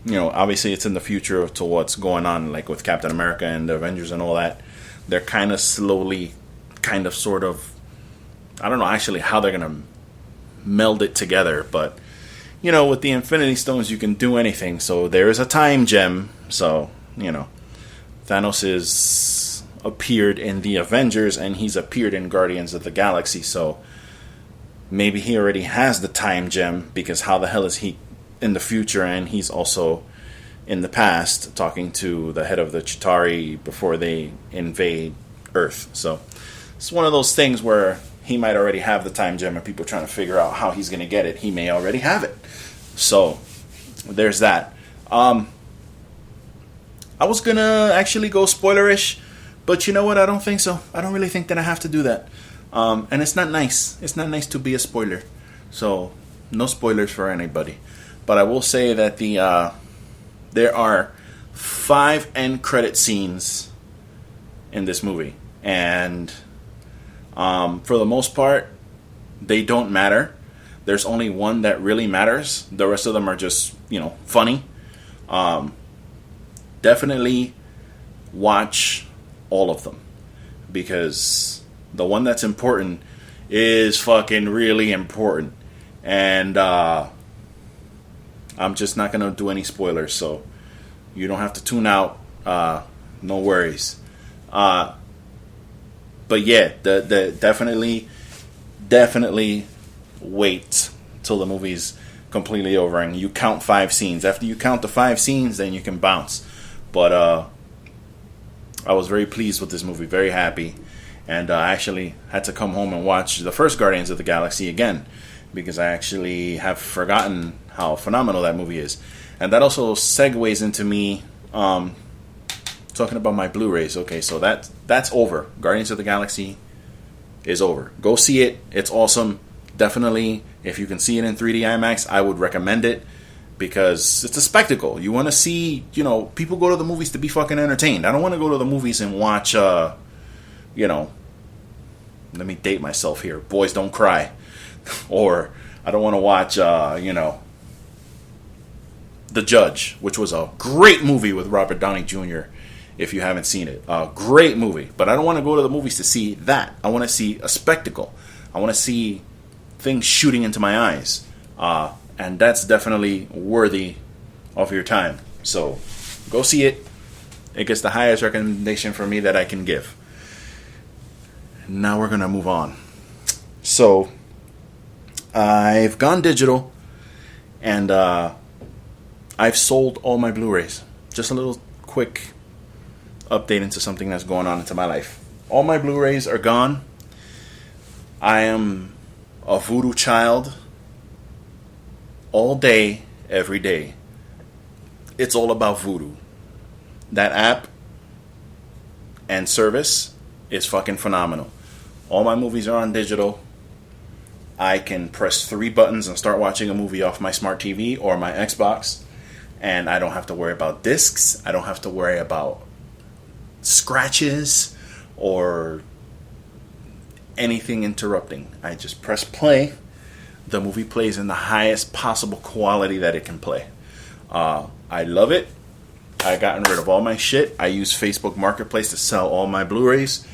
Obviously it's in the future to what's going on, like with Captain America and the Avengers and all that. They're kind of slowly, sort of, I don't know actually how they're going to meld it together, but, with the Infinity Stones you can do anything. So there is a time gem, so, Thanos is appeared in the Avengers and he's appeared in Guardians of the Galaxy, so maybe he already has the time gem, because how the hell is he in the future and he's also in the past talking to the head of the Chitauri before they invade Earth. So it's one of those things where he might already have the time gem and people trying to figure out how he's going to get it. He may already have it. So there's that. I was going to actually go spoilerish, but you know what? I don't think so. I don't really think that I have to do that. And it's not nice. It's not nice to be a spoiler. So no spoilers for anybody. But I will say that there are 5 end credit scenes in this movie. And for the most part, they don't matter. There's only one that really matters. The rest of them are just, funny. Definitely watch all of them, because the one that's important is fucking really important. And I'm just not going to do any spoilers, so you don't have to tune out. No worries. But yeah, the definitely wait till the movie's completely over and you count 5 scenes. After you count the 5 scenes, then you can bounce. But I was very pleased with this movie, very happy. And I actually had to come home and watch the first Guardians of the Galaxy again, because I actually have forgotten how phenomenal that movie is. And that also segues into me talking about my Blu-rays. Okay, so that's over. Guardians of the Galaxy is over. Go see it. It's awesome. Definitely, if you can see it in 3D IMAX, I would recommend it, because it's a spectacle. You want to see, people go to the movies to be fucking entertained. I don't want to go to the movies and watch, let me date myself here, Boys Don't Cry. Or I don't want to watch, The Judge, which was a great movie with Robert Downey Jr., if you haven't seen it. A great movie. But I don't want to go to the movies to see that. I want to see a spectacle. I want to see things shooting into my eyes. And that's definitely worthy of your time. So go see it. It gets the highest recommendation from me that I can give. Now we're going to move on. So I've gone digital, and I've sold all my Blu-rays. Just a little quick update into something that's going on into my life. All my Blu-rays are gone. I am a voodoo child all day, every day. It's all about voodoo. That app and service is fucking phenomenal. All my movies are on digital. I can press 3 buttons and start watching a movie off my smart TV or my Xbox, and I don't have to worry about discs. I don't have to worry about scratches or anything interrupting. I just press play. The movie plays in the highest possible quality that it can play. I love it. I've gotten rid of all my shit. I use Facebook Marketplace to sell all my Blu-rays.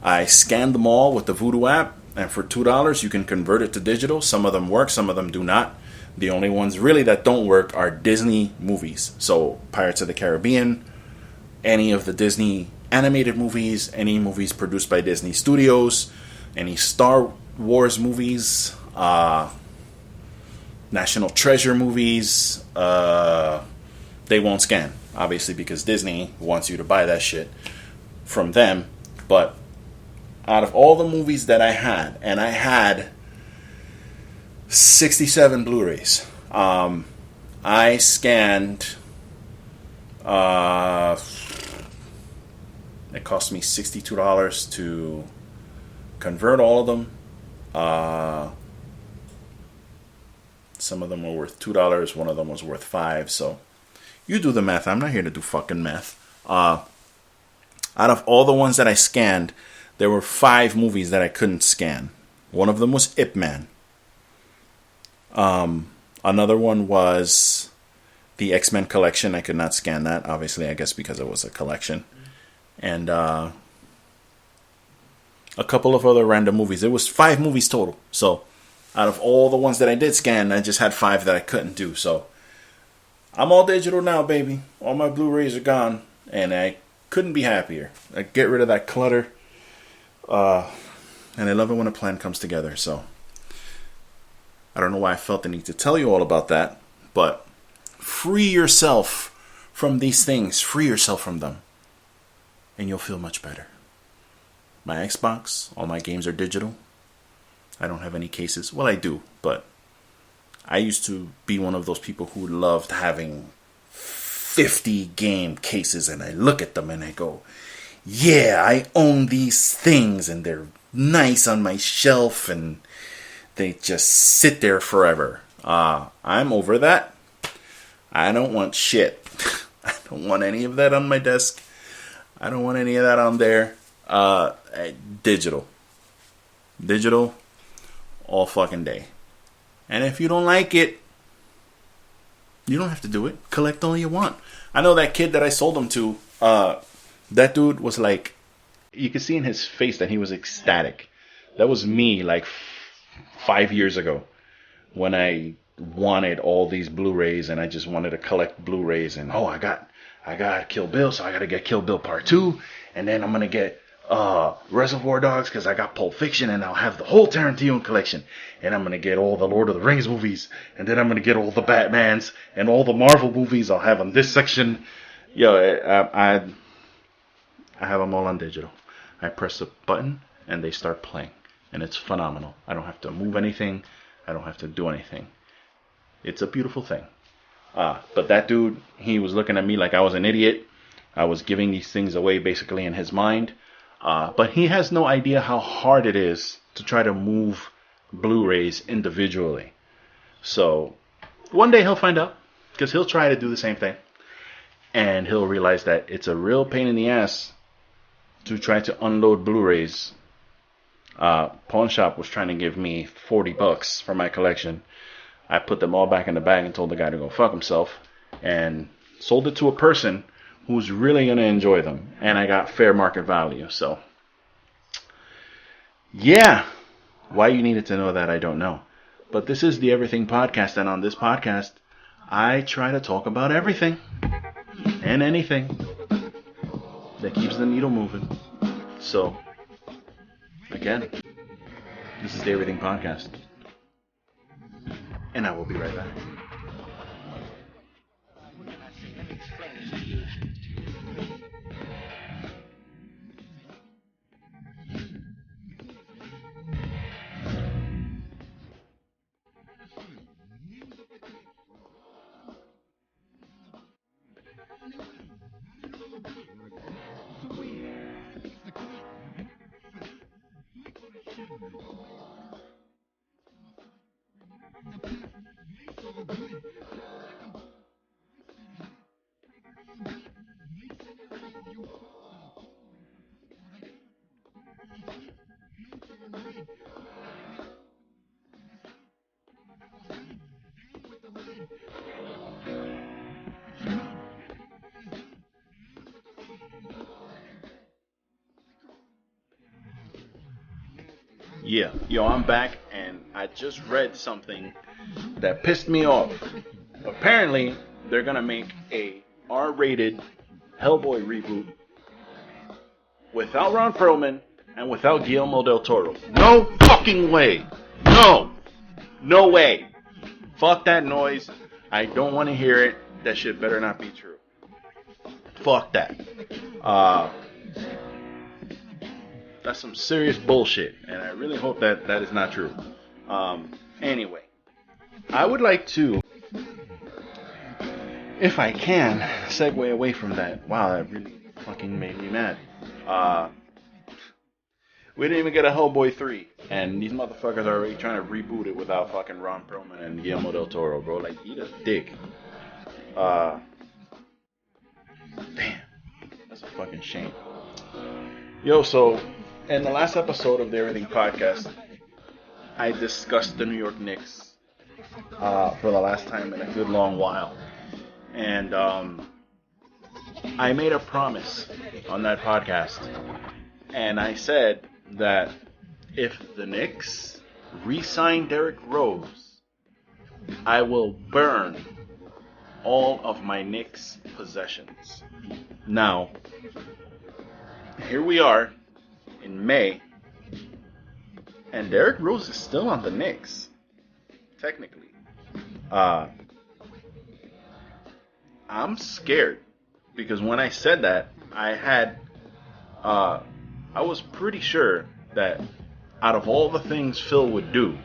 I scan them all with the Vudu app, and for $2 you can convert it to digital. Some of them work, some of them do not. The only ones really that don't work are Disney movies. So Pirates of the Caribbean, any of the Disney animated movies, any movies produced by Disney Studios, any Star Wars movies, National Treasure movies, they won't scan, obviously, because Disney wants you to buy that shit from them. But out of all the movies that I had, and I had 67 Blu-rays, I scanned, it cost me $62 to convert all of them. Some of them were worth $2. One of them was worth $5. So you do the math. I'm not here to do fucking math. Out of all the ones that I scanned, there were 5 movies that I couldn't scan. One of them was Ip Man. Another one was the X-Men collection. I could not scan that, obviously, I guess because it was a collection. And a couple of other random movies. It was 5 movies total. So out of all the ones that I did scan, I just had 5 that I couldn't do. So I'm all digital now, baby. All my Blu-rays are gone, and I couldn't be happier. I get rid of that clutter, and I love it when a plan comes together. So I don't know why I felt the need to tell you all about that, but free yourself from these things. Free yourself from them, and you'll feel much better. My Xbox, all my games are digital. I don't have any cases. Well, I do, but I used to be one of those people who loved having 50 game cases, and I look at them and I go, yeah, I own these things, and they're nice on my shelf, and they just sit there forever. I'm over that. I don't want shit. I don't want any of that on my desk. I don't want any of that on there. Digital all fucking day. And if you don't like it, you don't have to do it. Collect all you want. I know that kid that I sold them to, that dude was like, you could see in his face that he was ecstatic. That was me like 5 years ago when I wanted all these Blu-rays and I just wanted to collect Blu-rays, and I got Kill Bill, so I got to get Kill Bill Part 2, and then I'm going to get Reservoir Dogs because I got Pulp Fiction, and I'll have the whole Tarantino collection, and I'm going to get all the Lord of the Rings movies, and then I'm going to get all the Batmans and all the Marvel movies I'll have on this section. I have them all on digital. I press a button and they start playing, and it's phenomenal. I don't have to move anything. I don't have to do anything. It's a beautiful thing. But that dude, he was looking at me like I was an idiot. I was giving these things away basically in his mind. But he has no idea how hard it is to try to move Blu-rays individually. So one day he'll find out, because he'll try to do the same thing. And he'll realize that it's a real pain in the ass to try to unload Blu-rays. Pawn Shop was trying to give me $40 for my collection. I put them all back in the bag and told the guy to go fuck himself, and sold it to a person who's really going to enjoy them. And I got fair market value. So, yeah. Why you needed to know that, I don't know. But this is the Everything Podcast, and on this podcast, I try to talk about everything and anything that keeps the needle moving. So, again, this is the Everything Podcast, and I will be right back. Yeah, I'm back, and I just read something that pissed me off. Apparently, they're gonna make a R-rated Hellboy reboot without Ron Perlman and without Guillermo del Toro. No fucking way! No way! Fuck that noise. I don't want to hear it. That shit better not be true. Fuck that. That's some serious bullshit, and I really hope that is not true. Anyway, I would like to, if I can, segue away from that. Wow, that really fucking made me mad. We didn't even get a Hellboy 3, and these motherfuckers are already trying to reboot it without fucking Ron Perlman and Guillermo del Toro, bro. Like, eat a dick. Damn, that's a fucking shame. Yo, so in the last episode of the Everything Podcast, I discussed the New York Knicks for the last time in a good long while. And I made a promise on that podcast. And I said that if the Knicks re-sign Derrick Rose, I will burn all of my Knicks possessions. Now, here we are in May, and Derrick Rose is still on the Knicks. technically. I'm scared because when I said that, I was pretty sure that out of all the things Phil would do,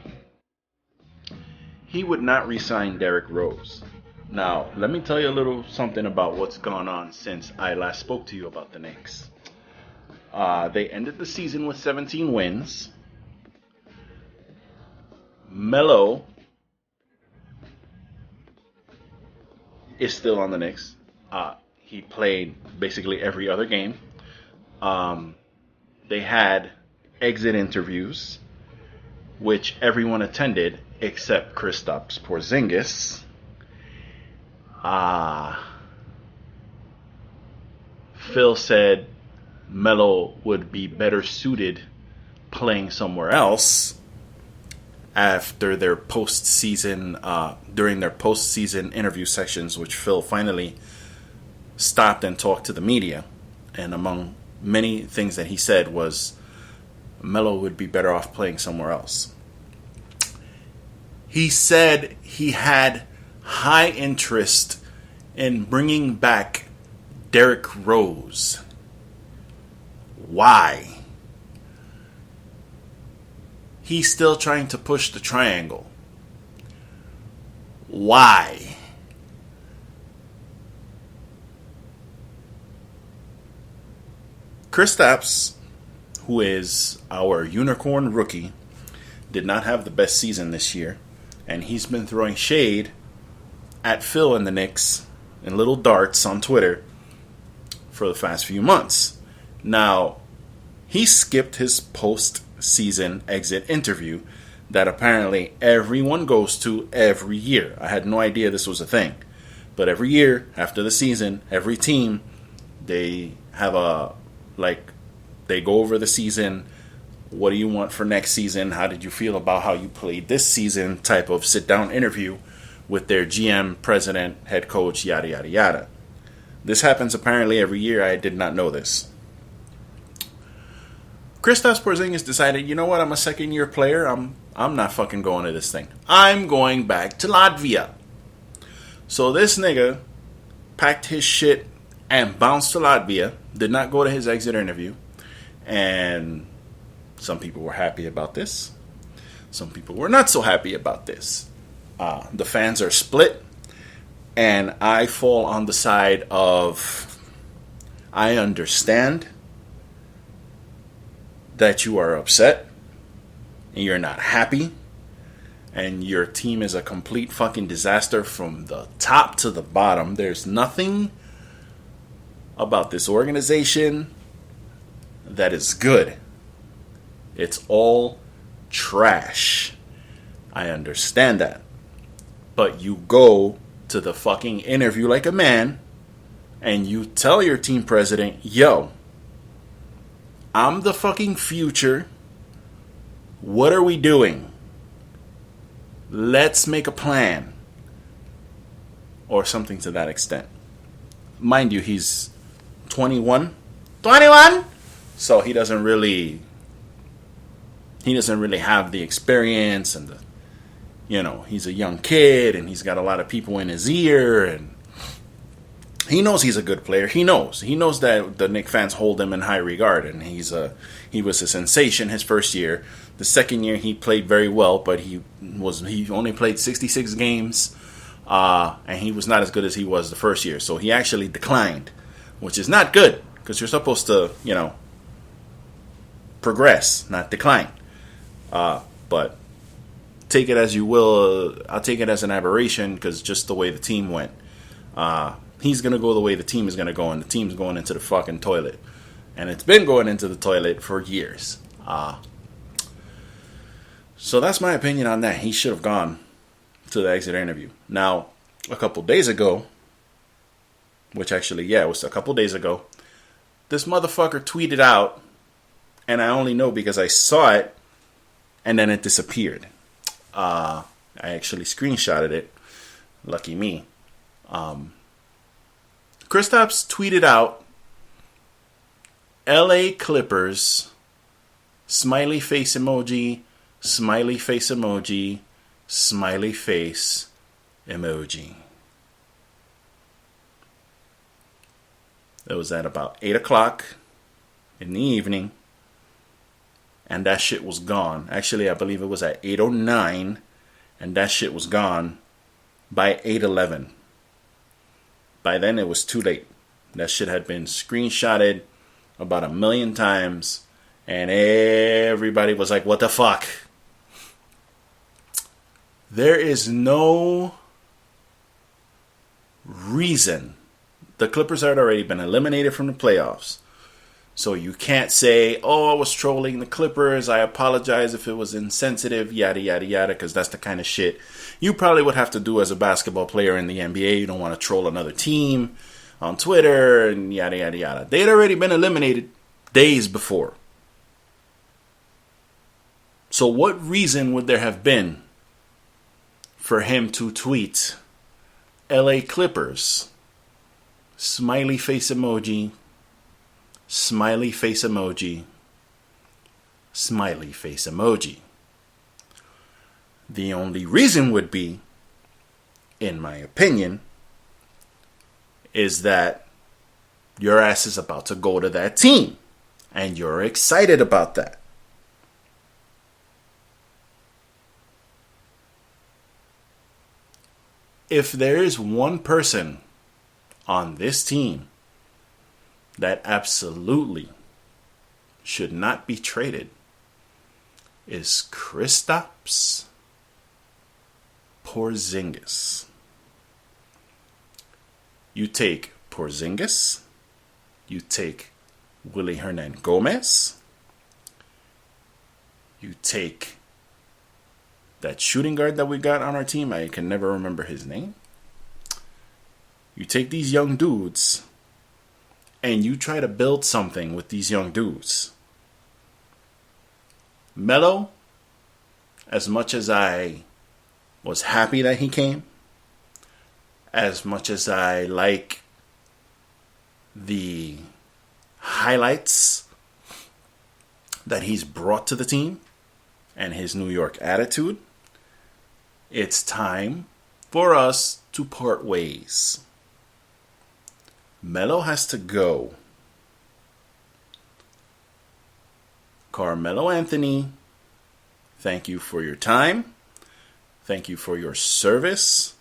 he would not re-sign Derrick Rose. Now, let me tell you a little something about what's gone on since I last spoke to you about the Knicks. They ended the season with 17 wins. Melo is still on the Knicks. He played basically every other game. They had exit interviews, which everyone attended except Kristaps Porzingis. Phil said Melo would be better suited playing somewhere else after their postseason, during their postseason interview sessions, which Phil finally stopped and talked to the media. And among many things that he said was Melo would be better off playing somewhere else. He said he had high interest in bringing back Derrick Rose. Why? He's still trying to push the triangle. Why? Kristaps, who is our unicorn rookie, did not have the best season this year, and he's been throwing shade at Phil and the Knicks in little darts on Twitter for the past few months. Now, he skipped his post-season exit interview that apparently everyone goes to every year. I had no idea this was a thing. But every year, after the season, every team, they have they go over the season. What do you want for next season? How did you feel about how you played this season? Type of sit-down interview with their GM, president, head coach, yada, yada, yada. This happens apparently every year. I did not know this. Kristaps Porzingis decided, you know what? I'm a second-year player. I'm not fucking going to this thing. I'm going back to Latvia. So this nigga packed his shit and bounced to Latvia. Did not go to his exit interview. And some people were happy about this. Some people were not so happy about this. The fans are split. And I fall on the side of, I understand that you are upset and you're not happy and your team is a complete fucking disaster from the top to the bottom. There's nothing about this organization that is good. It's all trash. I understand that. But you go to the fucking interview like a man and you tell your team president, yo, I'm the fucking future. What are we doing? Let's make a plan. Or something to that extent. Mind you, he's 21. 21? So he doesn't really have the experience and he's a young kid and he's got a lot of people in his ear and he knows he's a good player. He knows that the Knicks fans hold him in high regard, and he was a sensation his first year. The second year he played very well, but he only played 66 games, and he was not as good as he was the first year. So he actually declined, which is not good because you're supposed to progress, not decline. But take it as you will. I'll take it as an aberration because just the way the team went. He's going to go the way the team is going to go, and the team's going into the fucking toilet. And it's been going into the toilet for years. So that's my opinion on that. He should have gone to the exit interview. Now, a couple days ago, it was a couple days ago, this motherfucker tweeted out, and I only know because I saw it, and then it disappeared. I actually screenshotted it. Lucky me. Kristaps tweeted out, LA Clippers, smiley face emoji, smiley face emoji. It was at about 8 o'clock in the evening, and that shit was gone. Actually, I believe it was at 8:09, and that shit was gone by 8:11. By then, it was too late. That shit had been screenshotted about 1,000,000 times, and everybody was like, what the fuck? There is no reason. The Clippers had already been eliminated from the playoffs. So you can't say, oh, I was trolling the Clippers. I apologize if it was insensitive, yada, yada, yada, because that's the kind of shit you probably would have to do as a basketball player in the NBA. You don't want to troll another team on Twitter and yada, yada, yada. They had already been eliminated days before. So what reason would there have been for him to tweet LA Clippers, smiley face emoji, smiley face emoji, smiley face emoji? The only reason would be, in my opinion, is that your ass is about to go to that team and you're excited about that. If there is one person on this team that absolutely should not be traded, is Kristaps Porzingis. You take Porzingis, you take Willie Hernan Gomez, you take that shooting guard that we got on our team, I can never remember his name. You take these young dudes and you try to build something with these young dudes. Melo, as much as I was happy that he came, as much as I like the highlights that he's brought to the team and his New York attitude, it's time for us to part ways. Melo has to go. Carmelo Anthony, thank you for your time. Thank you for your service.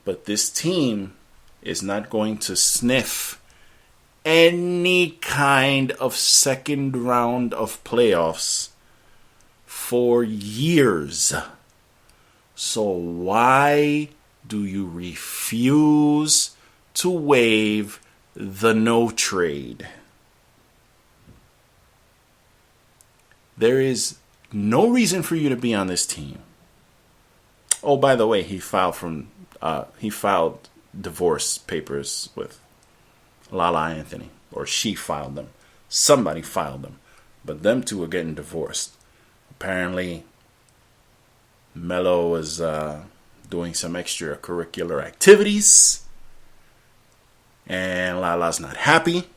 But this team is not going to sniff any kind of second round of playoffs for years. So why do you refuse to waive the no trade? There is no reason for you to be on this team. Oh, by the way, he filed divorce papers with Lala Anthony, or she filed them. Somebody filed them, but them two are getting divorced. Apparently, Melo was doing some extracurricular activities, and Lala's not happy,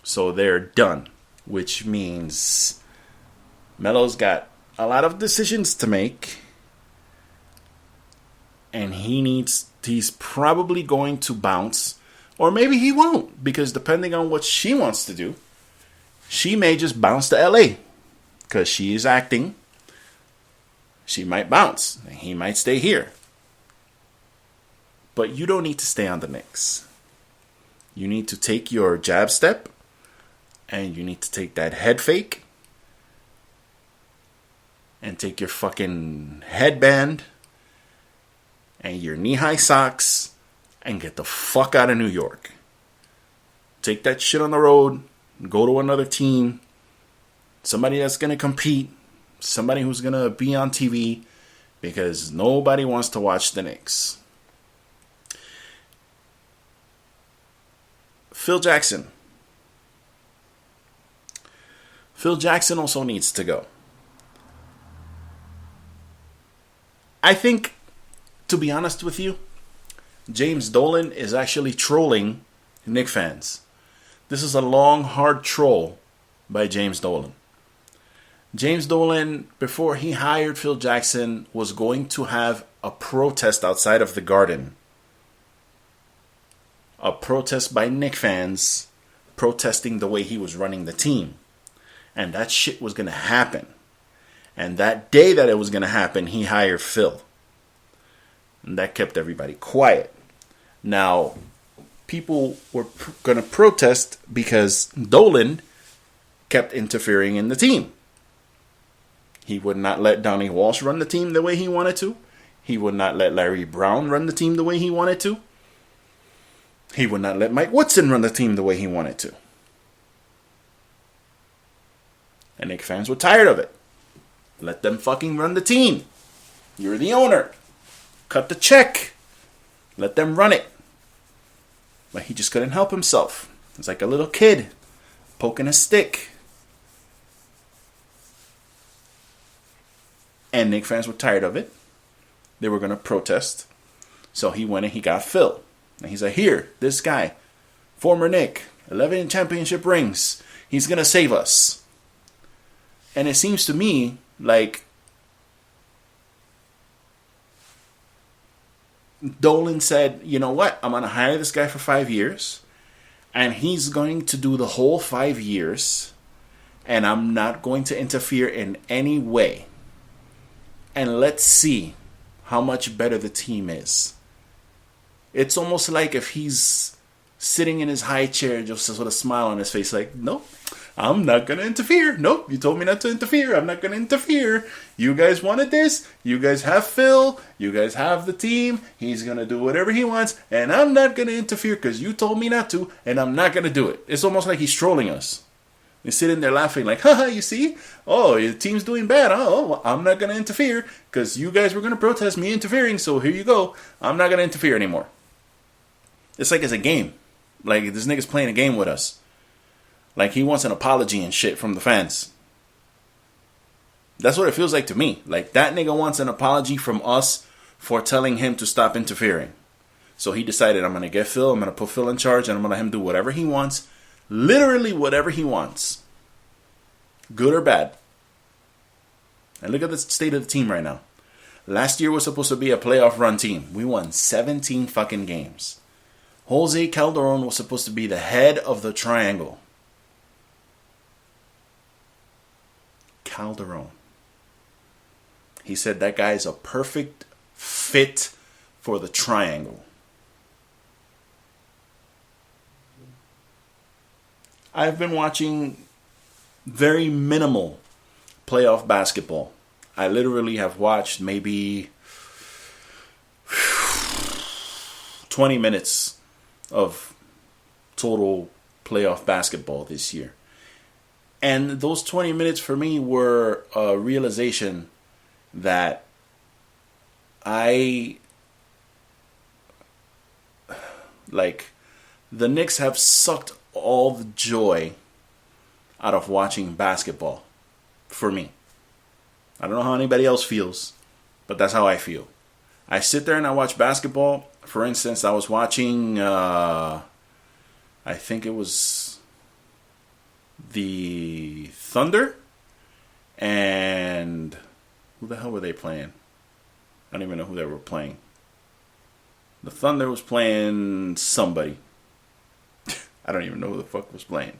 so they're done. Which means Melo's got a lot of decisions to make, and he's probably going to bounce, or maybe he won't, because depending on what she wants to do, she may just bounce to LA, because she is acting. She might bounce, and he might stay here. But you don't need to stay on the Knicks. You need to take your jab step, and you need to take that head fake, and take your fucking headband and your knee-high socks and get the fuck out of New York. Take that shit on the road, go to another team, somebody that's going to compete, somebody who's going to be on TV, because nobody wants to watch the Knicks. Phil Jackson. Phil Jackson also needs to go. I think, to be honest with you, James Dolan is actually trolling Knicks fans. This is a long, hard troll by James Dolan. James Dolan, before he hired Phil Jackson, was going to have a protest outside of the Garden. A protest by Knicks fans protesting the way he was running the team. And that shit was going to happen. And that day that it was going to happen, he hired Phil. And that kept everybody quiet. Now, people were going to protest because Dolan kept interfering in the team. He would not let Donnie Walsh run the team the way he wanted to. He would not let Larry Brown run the team the way he wanted to. He would not let Mike Woodson run the team the way he wanted to. And Knicks fans were tired of it. Let them fucking run the team. You're the owner. Cut the check. Let them run it. But he just couldn't help himself. It's like a little kid poking a stick. And Knicks fans were tired of it. They were going to protest. So he went and he got Phil. And he's like, here, this guy, former Knick, 11 championship rings. He's going to save us. And it seems to me like Dolan said, you know what? I'm going to hire this guy for 5 years. And he's going to do the whole 5 years. And I'm not going to interfere in any way. And let's see how much better the team is. It's almost like if he's sitting in his high chair, just with a smile on his face, like, nope, I'm not going to interfere. Nope, you told me not to interfere. I'm not going to interfere. You guys wanted this. You guys have Phil. You guys have the team. He's going to do whatever he wants. And I'm not going to interfere because you told me not to. And I'm not going to do it. It's almost like he's trolling us. He's sitting there laughing like, haha, you see? Oh, your team's doing bad. Oh, well, I'm not going to interfere because you guys were going to protest me interfering. So here you go. I'm not going to interfere anymore. It's like it's a game. Like this nigga's playing a game with us. Like he wants an apology and shit from the fans. That's what it feels like to me. Like that nigga wants an apology from us for telling him to stop interfering. So he decided, I'm going to get Phil. I'm going to put Phil in charge and I'm going to let him do whatever he wants. Literally whatever he wants. Good or bad. And look at the state of the team right now. Last year was supposed to be a playoff run team. We won 17 fucking games. Jose Calderon was supposed to be the head of the triangle. Calderon. He said that guy is a perfect fit for the triangle. I've been watching very minimal playoff basketball. I literally have watched maybe 20 minutes of total playoff basketball this year. And those 20 minutes for me were a realization that the Knicks have sucked all the joy out of watching basketball for me. I don't know how anybody else feels, but that's how I feel. I sit there and I watch basketball. For instance, I was watching, I think it was the Thunder, and who the hell were they playing? I don't even know who they were playing. The Thunder was playing somebody. I don't even know who the fuck was playing.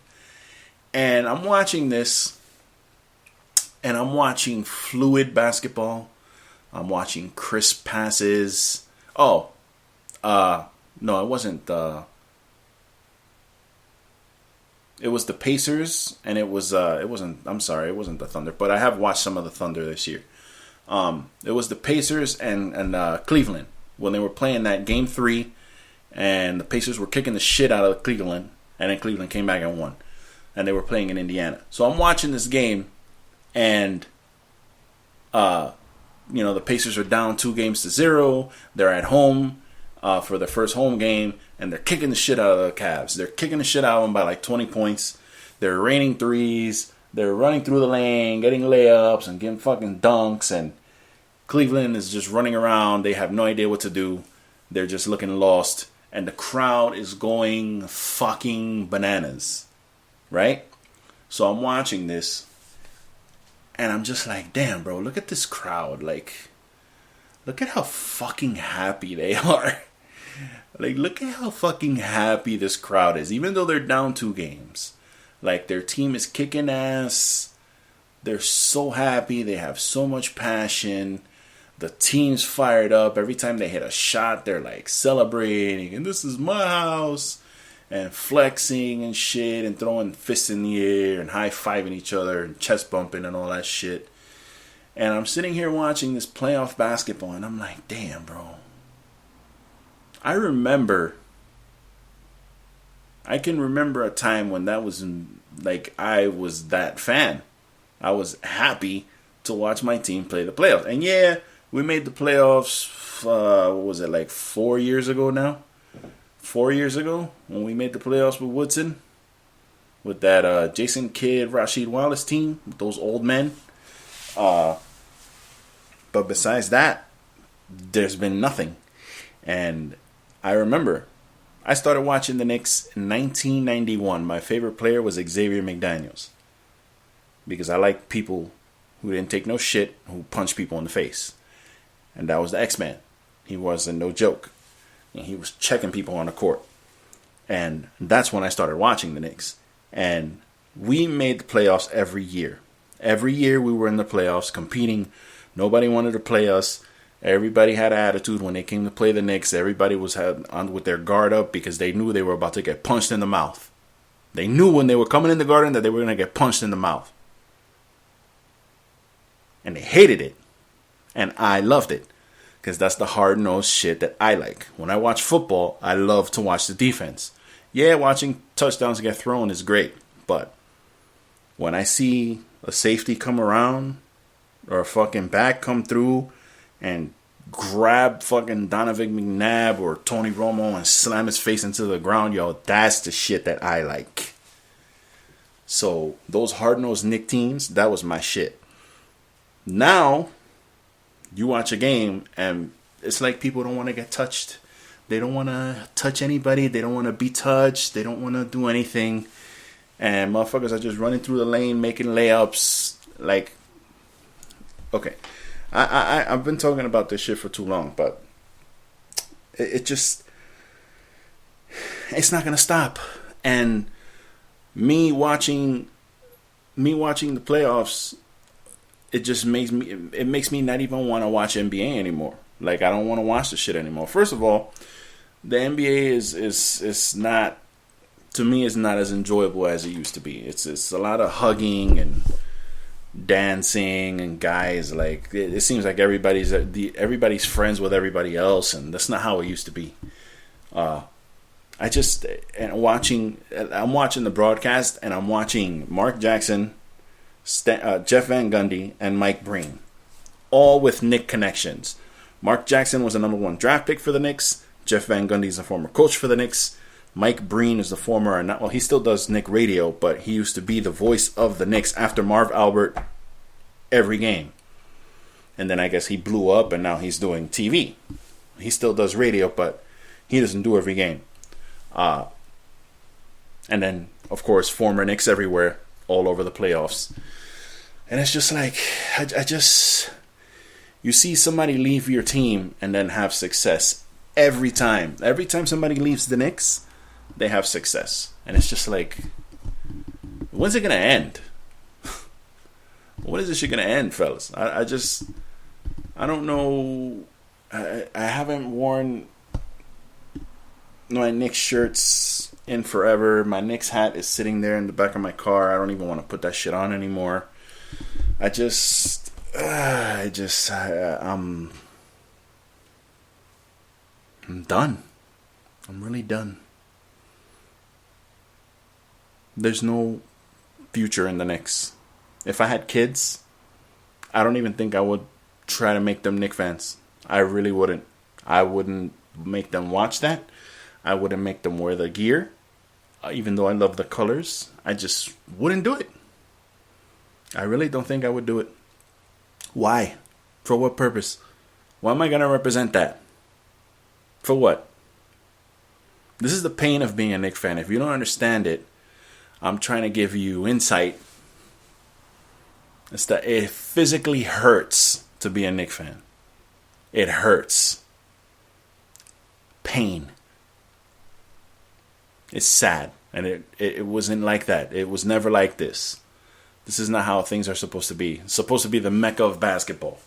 And I'm watching this, and I'm watching fluid basketball. I'm watching crisp passes. No, it wasn't. It was the Pacers, and it wasn't. I'm sorry, it wasn't the Thunder. But I have watched some of the Thunder this year. It was the Pacers and Cleveland when they were playing that Game 3, and the Pacers were kicking the shit out of Cleveland, and then Cleveland came back and won, and they were playing in Indiana. So I'm watching this game, and the Pacers are down 2-0. They're at home for their first home game, and they're kicking the shit out of the Cavs. They're kicking the shit out of them by like 20 points. They're raining threes. They're running through the lane, getting layups, and getting fucking dunks. And Cleveland is just running around. They have no idea what to do. They're just looking lost. And the crowd is going fucking bananas. Right? So I'm watching this. And I'm just like, damn, bro, look at this crowd. Like, look at how fucking happy they are. Like, look at how fucking happy this crowd is. Even though they're down 2 games. Like, their team is kicking ass. They're so happy. They have so much passion. The team's fired up. Every time they hit a shot, they're like celebrating. And this is my house. And flexing and shit. And throwing fists in the air. And high-fiving each other. And chest bumping and all that shit. And I'm sitting here watching this playoff basketball. And I'm like, damn, bro. I can remember a time when that was like I was that fan. I was happy to watch my team play the playoffs. And yeah, we made the playoffs, what was it, like 4 years ago now? 4 years ago when we made the playoffs with Woodson. With that Jason Kidd, Rasheed Wallace team. With those old men. But besides that, there's been nothing. And I remember I started watching the Knicks in 1991. My favorite player was Xavier McDaniels. Because I like people who didn't take no shit, who punched people in the face. And that was the X-Man. He wasn't no joke. And he was checking people on the court. And that's when I started watching the Knicks. And we made the playoffs every year. Every year we were in the playoffs competing. Nobody wanted to play us. Everybody had an attitude when they came to play the Knicks. Everybody was on with their guard up because they knew they were about to get punched in the mouth. They knew when they were coming in the garden that they were going to get punched in the mouth. And they hated it. And I loved it. Because that's the hard-nosed shit that I like. When I watch football, I love to watch the defense. Yeah, watching touchdowns get thrown is great. But when I see a safety come around or a fucking back come through and grab fucking Donovan McNabb or Tony Romo and slam his face into the ground, yo, that's the shit that I like. So those hard-nosed Knick teams, that was my shit. Now, you watch a game and it's like people don't want to get touched. They don't want to touch anybody. They don't want to be touched. They don't want to do anything. And motherfuckers are just running through the lane, making layups. Like, okay. I've been talking about this shit for too long, but it just, it's not gonna stop. And me watching the playoffs, it just makes me not even want to watch NBA anymore. Like, I don't want to watch the shit anymore. First of all, the NBA is not, to me, it's not as enjoyable as it used to be. It's a lot of hugging and dancing and guys, like it seems like everybody's friends with everybody else, and that's not how it used to be. I'm watching the broadcast, and I'm watching Mark Jackson, Jeff Van Gundy, and Mike Breen, all with Knick connections. Mark Jackson was a number 1 draft pick for the Knicks. Jeff Van Gundy is a former coach for the Knicks. Mike Breen is the former, he still does Knick radio, but he used to be the voice of the Knicks after Marv Albert every game. And then I guess he blew up and now he's doing TV. He still does radio, but he doesn't do every game. And then, of course, former Knicks everywhere, all over the playoffs. And it's just like, you see somebody leave your team and then have success every time. Every time somebody leaves the Knicks, they have success. And it's just like, when's it going to end? When is this shit going to end, fellas? I don't know. I haven't worn my Knicks shirts in forever. My Knicks hat is sitting there in the back of my car. I don't even want to put that shit on anymore. I'm done. I'm really done. There's no future in the Knicks. If I had kids, I don't even think I would try to make them Knicks fans. I really wouldn't. I wouldn't make them watch that. I wouldn't make them wear the gear. Even though I love the colors, I just wouldn't do it. I really don't think I would do it. Why? For what purpose? Why am I going to represent that? For what? This is the pain of being a Knicks fan. If you don't understand it, I'm trying to give you insight It's that it physically hurts to be a Knicks fan. It hurts. Pain. It's sad. And it wasn't like that. It was never like this. This is not how things are supposed to be. It's supposed to be the mecca of basketball.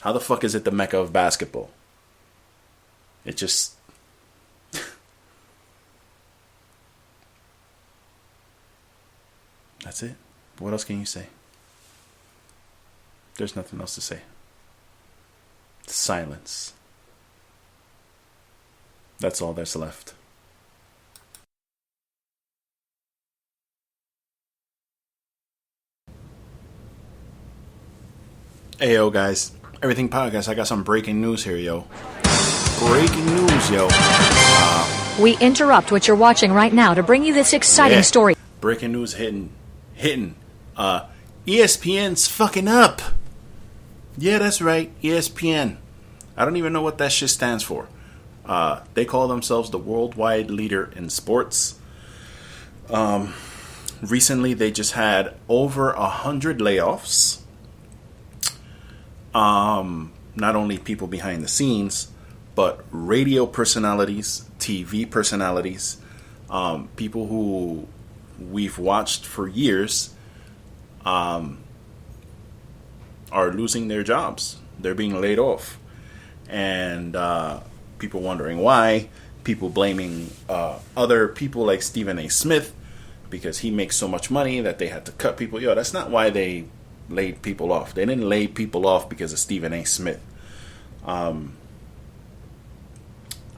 How the fuck is it the mecca of basketball? It just... That's it. What else can you say? There's nothing else to say. Silence. That's all that's left. Hey, yo, guys. Everything Podcast. I got some breaking news here, yo. Breaking news, yo. We interrupt what you're watching right now to bring you this exciting story. Breaking news hitting. ESPN's fucking up. Yeah, that's right. ESPN. I don't even know what that shit stands for. They call themselves the worldwide leader in sports. Recently, they just had over 100 layoffs. Not only people behind the scenes, but radio personalities, TV personalities, people who we've watched for years, are losing their jobs. They're being laid off. And people wondering why. People blaming other people like Stephen A. Smith because he makes so much money that they had to cut people. Yo, that's not why they laid people off. They didn't lay people off because of Stephen A. Smith. And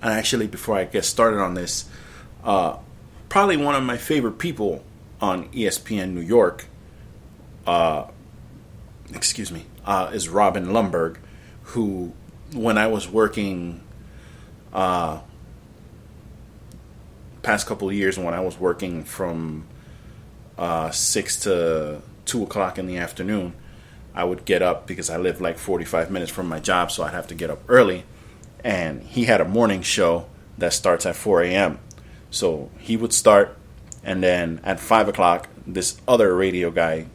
actually, before I get started on this, probably one of my favorite people on ESPN New York, is Robin Lumberg, who, when I was working, past couple of years, when I was working from 6 to 2 o'clock in the afternoon, I would get up because I live like 45 minutes from my job, so I'd have to get up early. And he had a morning show that starts at 4 a.m. So he would start, and then at 5 o'clock, this other radio guy,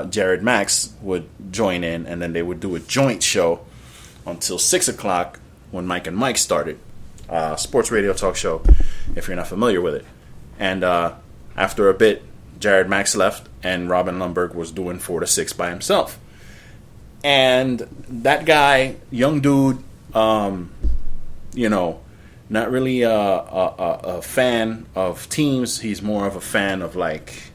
Jared Max, would join in, and then they would do a joint show until 6 o'clock when Mike and Mike started. Sports radio talk show, if you're not familiar with it. And after a bit, Jared Max left, and Robin Lumberg was doing 4 to 6 by himself. And that guy, young dude, not really a fan of teams. He's more of a fan of like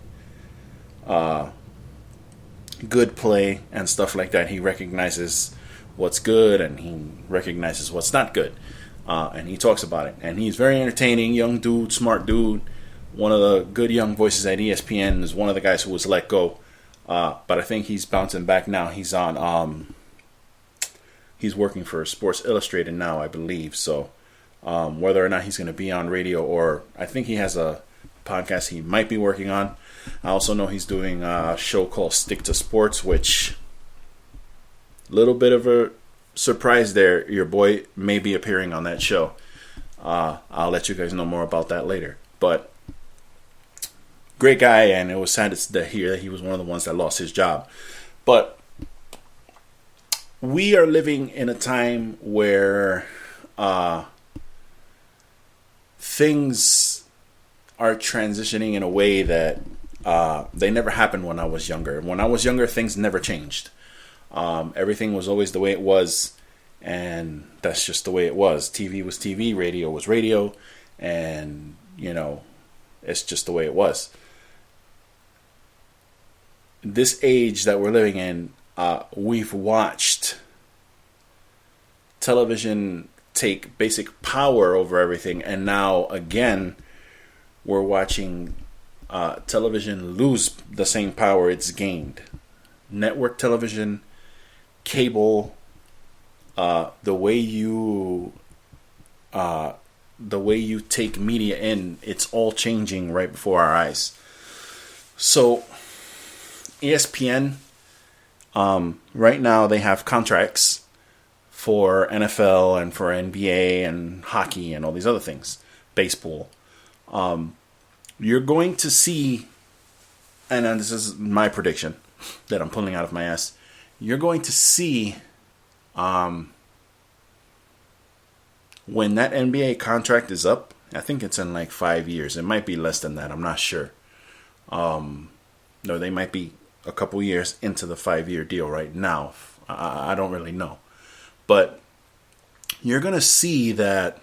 good play and stuff like that. He recognizes what's good and he recognizes what's not good. And he talks about it. And he's very entertaining, young dude, smart dude. One of the good young voices at ESPN, is one of the guys who was let go. But I think he's bouncing back now. He's on. He's working for Sports Illustrated now, I believe. So whether or not he's going to be on radio, or I think he has a podcast he might be working on. I also know he's doing a show called Stick to Sports, which, little bit of a surprise there. Your boy may be appearing on that show. I'll let you guys know more about that later. But great guy, and it was sad to hear that he was one of the ones that lost his job. But we are living in a time where things are transitioning in a way that they never happened when I was younger. When I was younger, things never changed. Everything was always the way it was, and that's just the way it was. TV was TV, radio was radio, and, it's just the way it was. This age that we're living in, we've watched television take basic power over everything, and now again we're watching television lose the same power it's gained. Network television, cable, the way you take media in, it's all changing right before our eyes. So ESPN, right now they have contracts for NFL and for NBA and hockey and all these other things, baseball. You're going to see, and this is my prediction, that I'm pulling out of my ass. You're going to see when that NBA contract is up. I think it's in like 5 years. It might be less than that. I'm not sure. No, they might be a couple years into the 5-year deal right now. I don't really know. But you're going to see that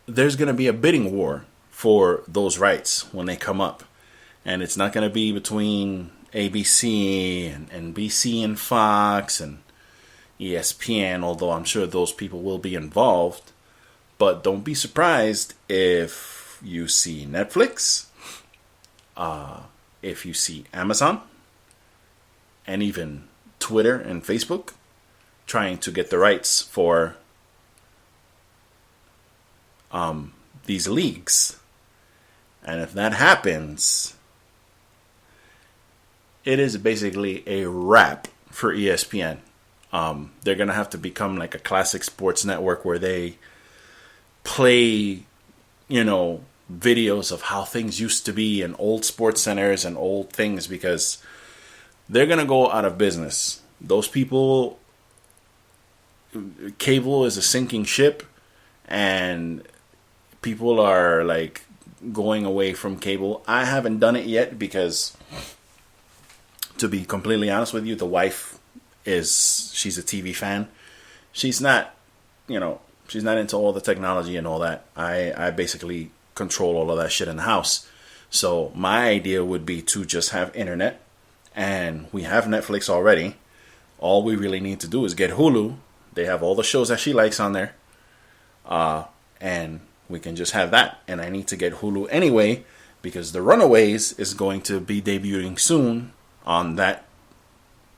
there's going to be a bidding war for those rights when they come up. And it's not going to be between ABC and NBC and Fox and ESPN, although I'm sure those people will be involved. But don't be surprised if you see Netflix, if you see Amazon, and even Twitter and Facebook trying to get the rights for these leagues. And if that happens, it is basically a wrap for ESPN. They're going to have to become like a classic sports network where they play, videos of how things used to be in old sports centers and old things, because they're going to go out of business. Those people, cable is a sinking ship, and people are like going away from cable. I haven't done it yet because, to be completely honest with you, the wife she's a TV fan. She's not, she's not into all the technology and all that. I basically control all of that shit in the house. So my idea would be to just have internet, and we have Netflix already. All we really need to do is get Hulu. They have all the shows that she likes on there. And we can just have that. And I need to get Hulu anyway, because The Runaways is going to be debuting soon on that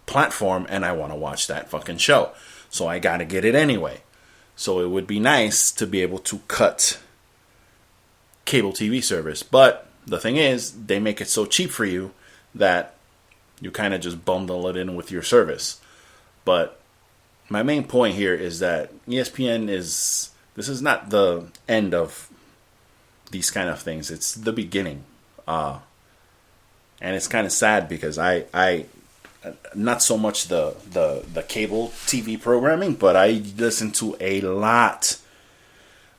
platform, and I want to watch that fucking show. So I got to get it anyway. So it would be nice to be able to cut cable TV service. But the thing is, they make it so cheap for you that you kind of just bundle it in with your service. But my main point here is that ESPN this is not the end of these kind of things. It's the beginning. And it's kind of sad because I not so much the cable TV programming, but I listen to a lot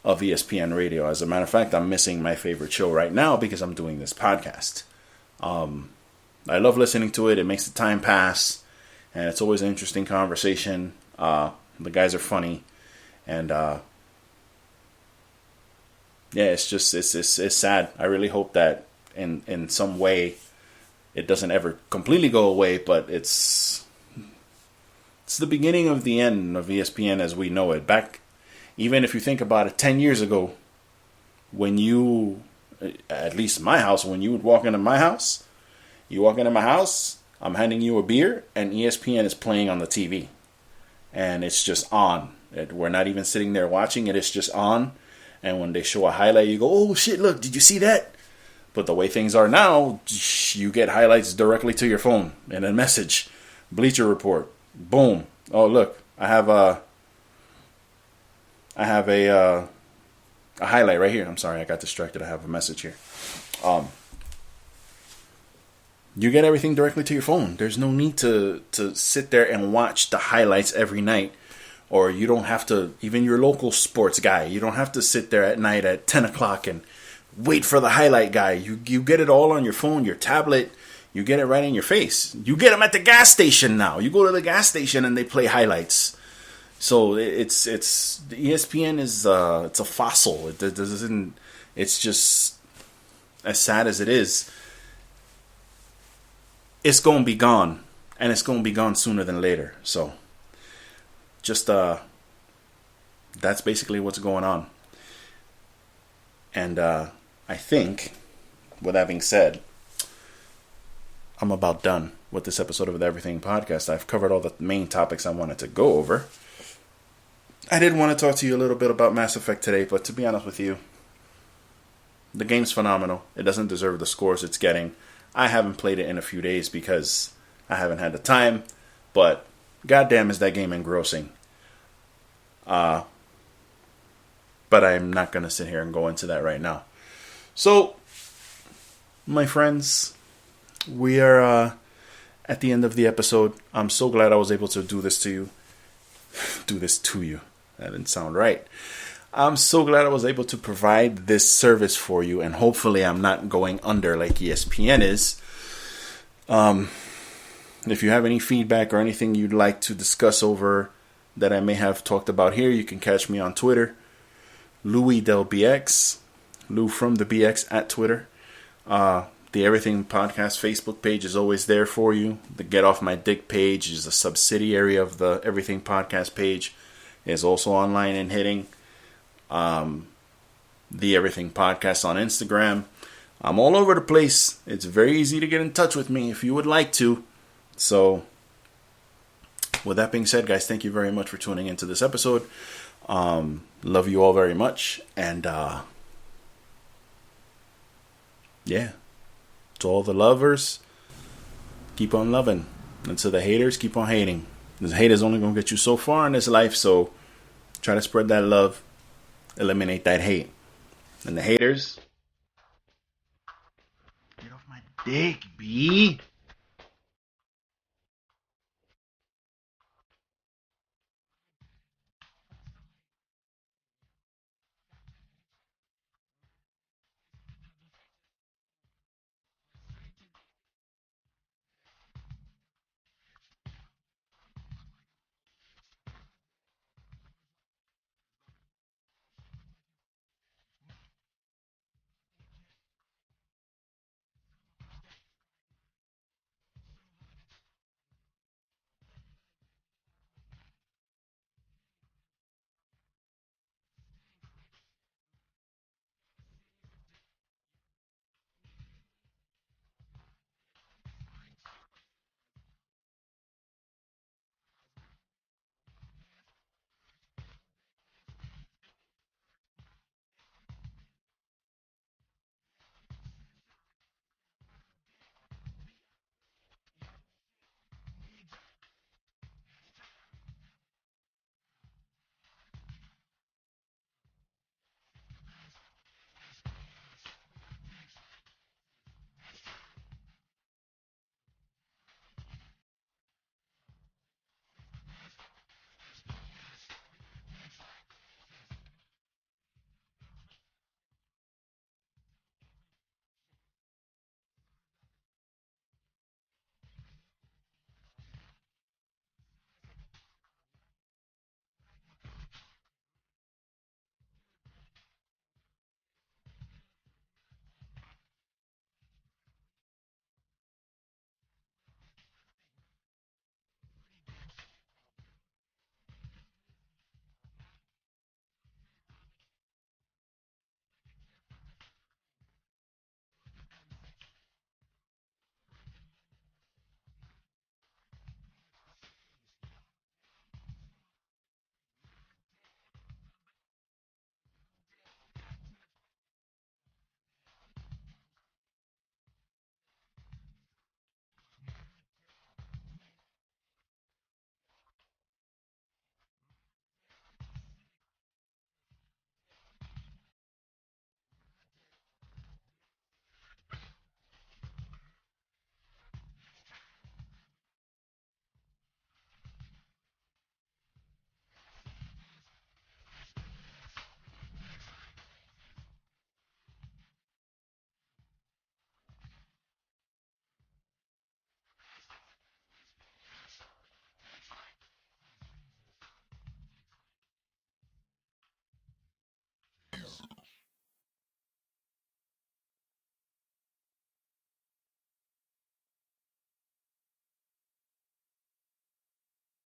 of ESPN radio. As a matter of fact, I'm missing my favorite show right now because I'm doing this podcast. I love listening to it. It makes the time pass, and it's always an interesting conversation. The guys are funny, and it's sad. I really hope that in some way it doesn't ever completely go away, but it's the beginning of the end of ESPN as we know it. Back, even if you think about it, 10 years ago, when you, at least my house, when you would walk into my house, I'm handing you a beer, and ESPN is playing on the TV. And it's just on. We're not even sitting there watching it, it's just on. And when they show a highlight, you go, oh shit, look, did you see that? But the way things are now, you get highlights directly to your phone in a message. Bleacher Report. Boom. Oh, look, I have a highlight right here. I'm sorry, I got distracted. I have a message here. You get everything directly to your phone. There's no need to sit there and watch the highlights every night. Or you don't have to, even your local sports guy, you don't have to sit there at night at 10 o'clock and wait for the highlight guy. You get it all on your phone, your tablet. You get it right in your face. You get them at the gas station now. You go to the gas station and they play highlights. So it's ESPN is it's a fossil. It doesn't. It's just as sad as it is. It's gonna be gone, and it's gonna be gone sooner than later. So just that's basically what's going on. And I think, with that being said, I'm about done with this episode of the Everything Podcast. I've covered all the main topics I wanted to go over. I did want to talk to you a little bit about Mass Effect today, but to be honest with you, the game's phenomenal. It doesn't deserve the scores it's getting. I haven't played it in a few days because I haven't had the time, but goddamn is that game engrossing. But I'm not going to sit here and go into that right now. So, my friends, we are at the end of the episode. I'm so glad I was able to do this to you. Do this to you. That didn't sound right. I'm so glad I was able to provide this service for you, and hopefully I'm not going under like ESPN is. If you have any feedback or anything you'd like to discuss over that I may have talked about here, you can catch me on Twitter, Louis Del BX, Lou from the BX at Twitter. The Everything Podcast Facebook page is always there for you. The Get Off My Dick page is a subsidiary of the Everything Podcast page. It's also online and hitting. The Everything Podcast on Instagram. I'm all over the place. It's very easy to get in touch with me if you would like to. So, with that being said, guys, thank you very much for tuning into this episode. Love you all very much. And, yeah. To all the lovers, keep on loving. And to the haters, keep on hating. The hate is only going to get you so far in this life, so try to spread that love. Eliminate that hate. And the haters, get off my dick, B.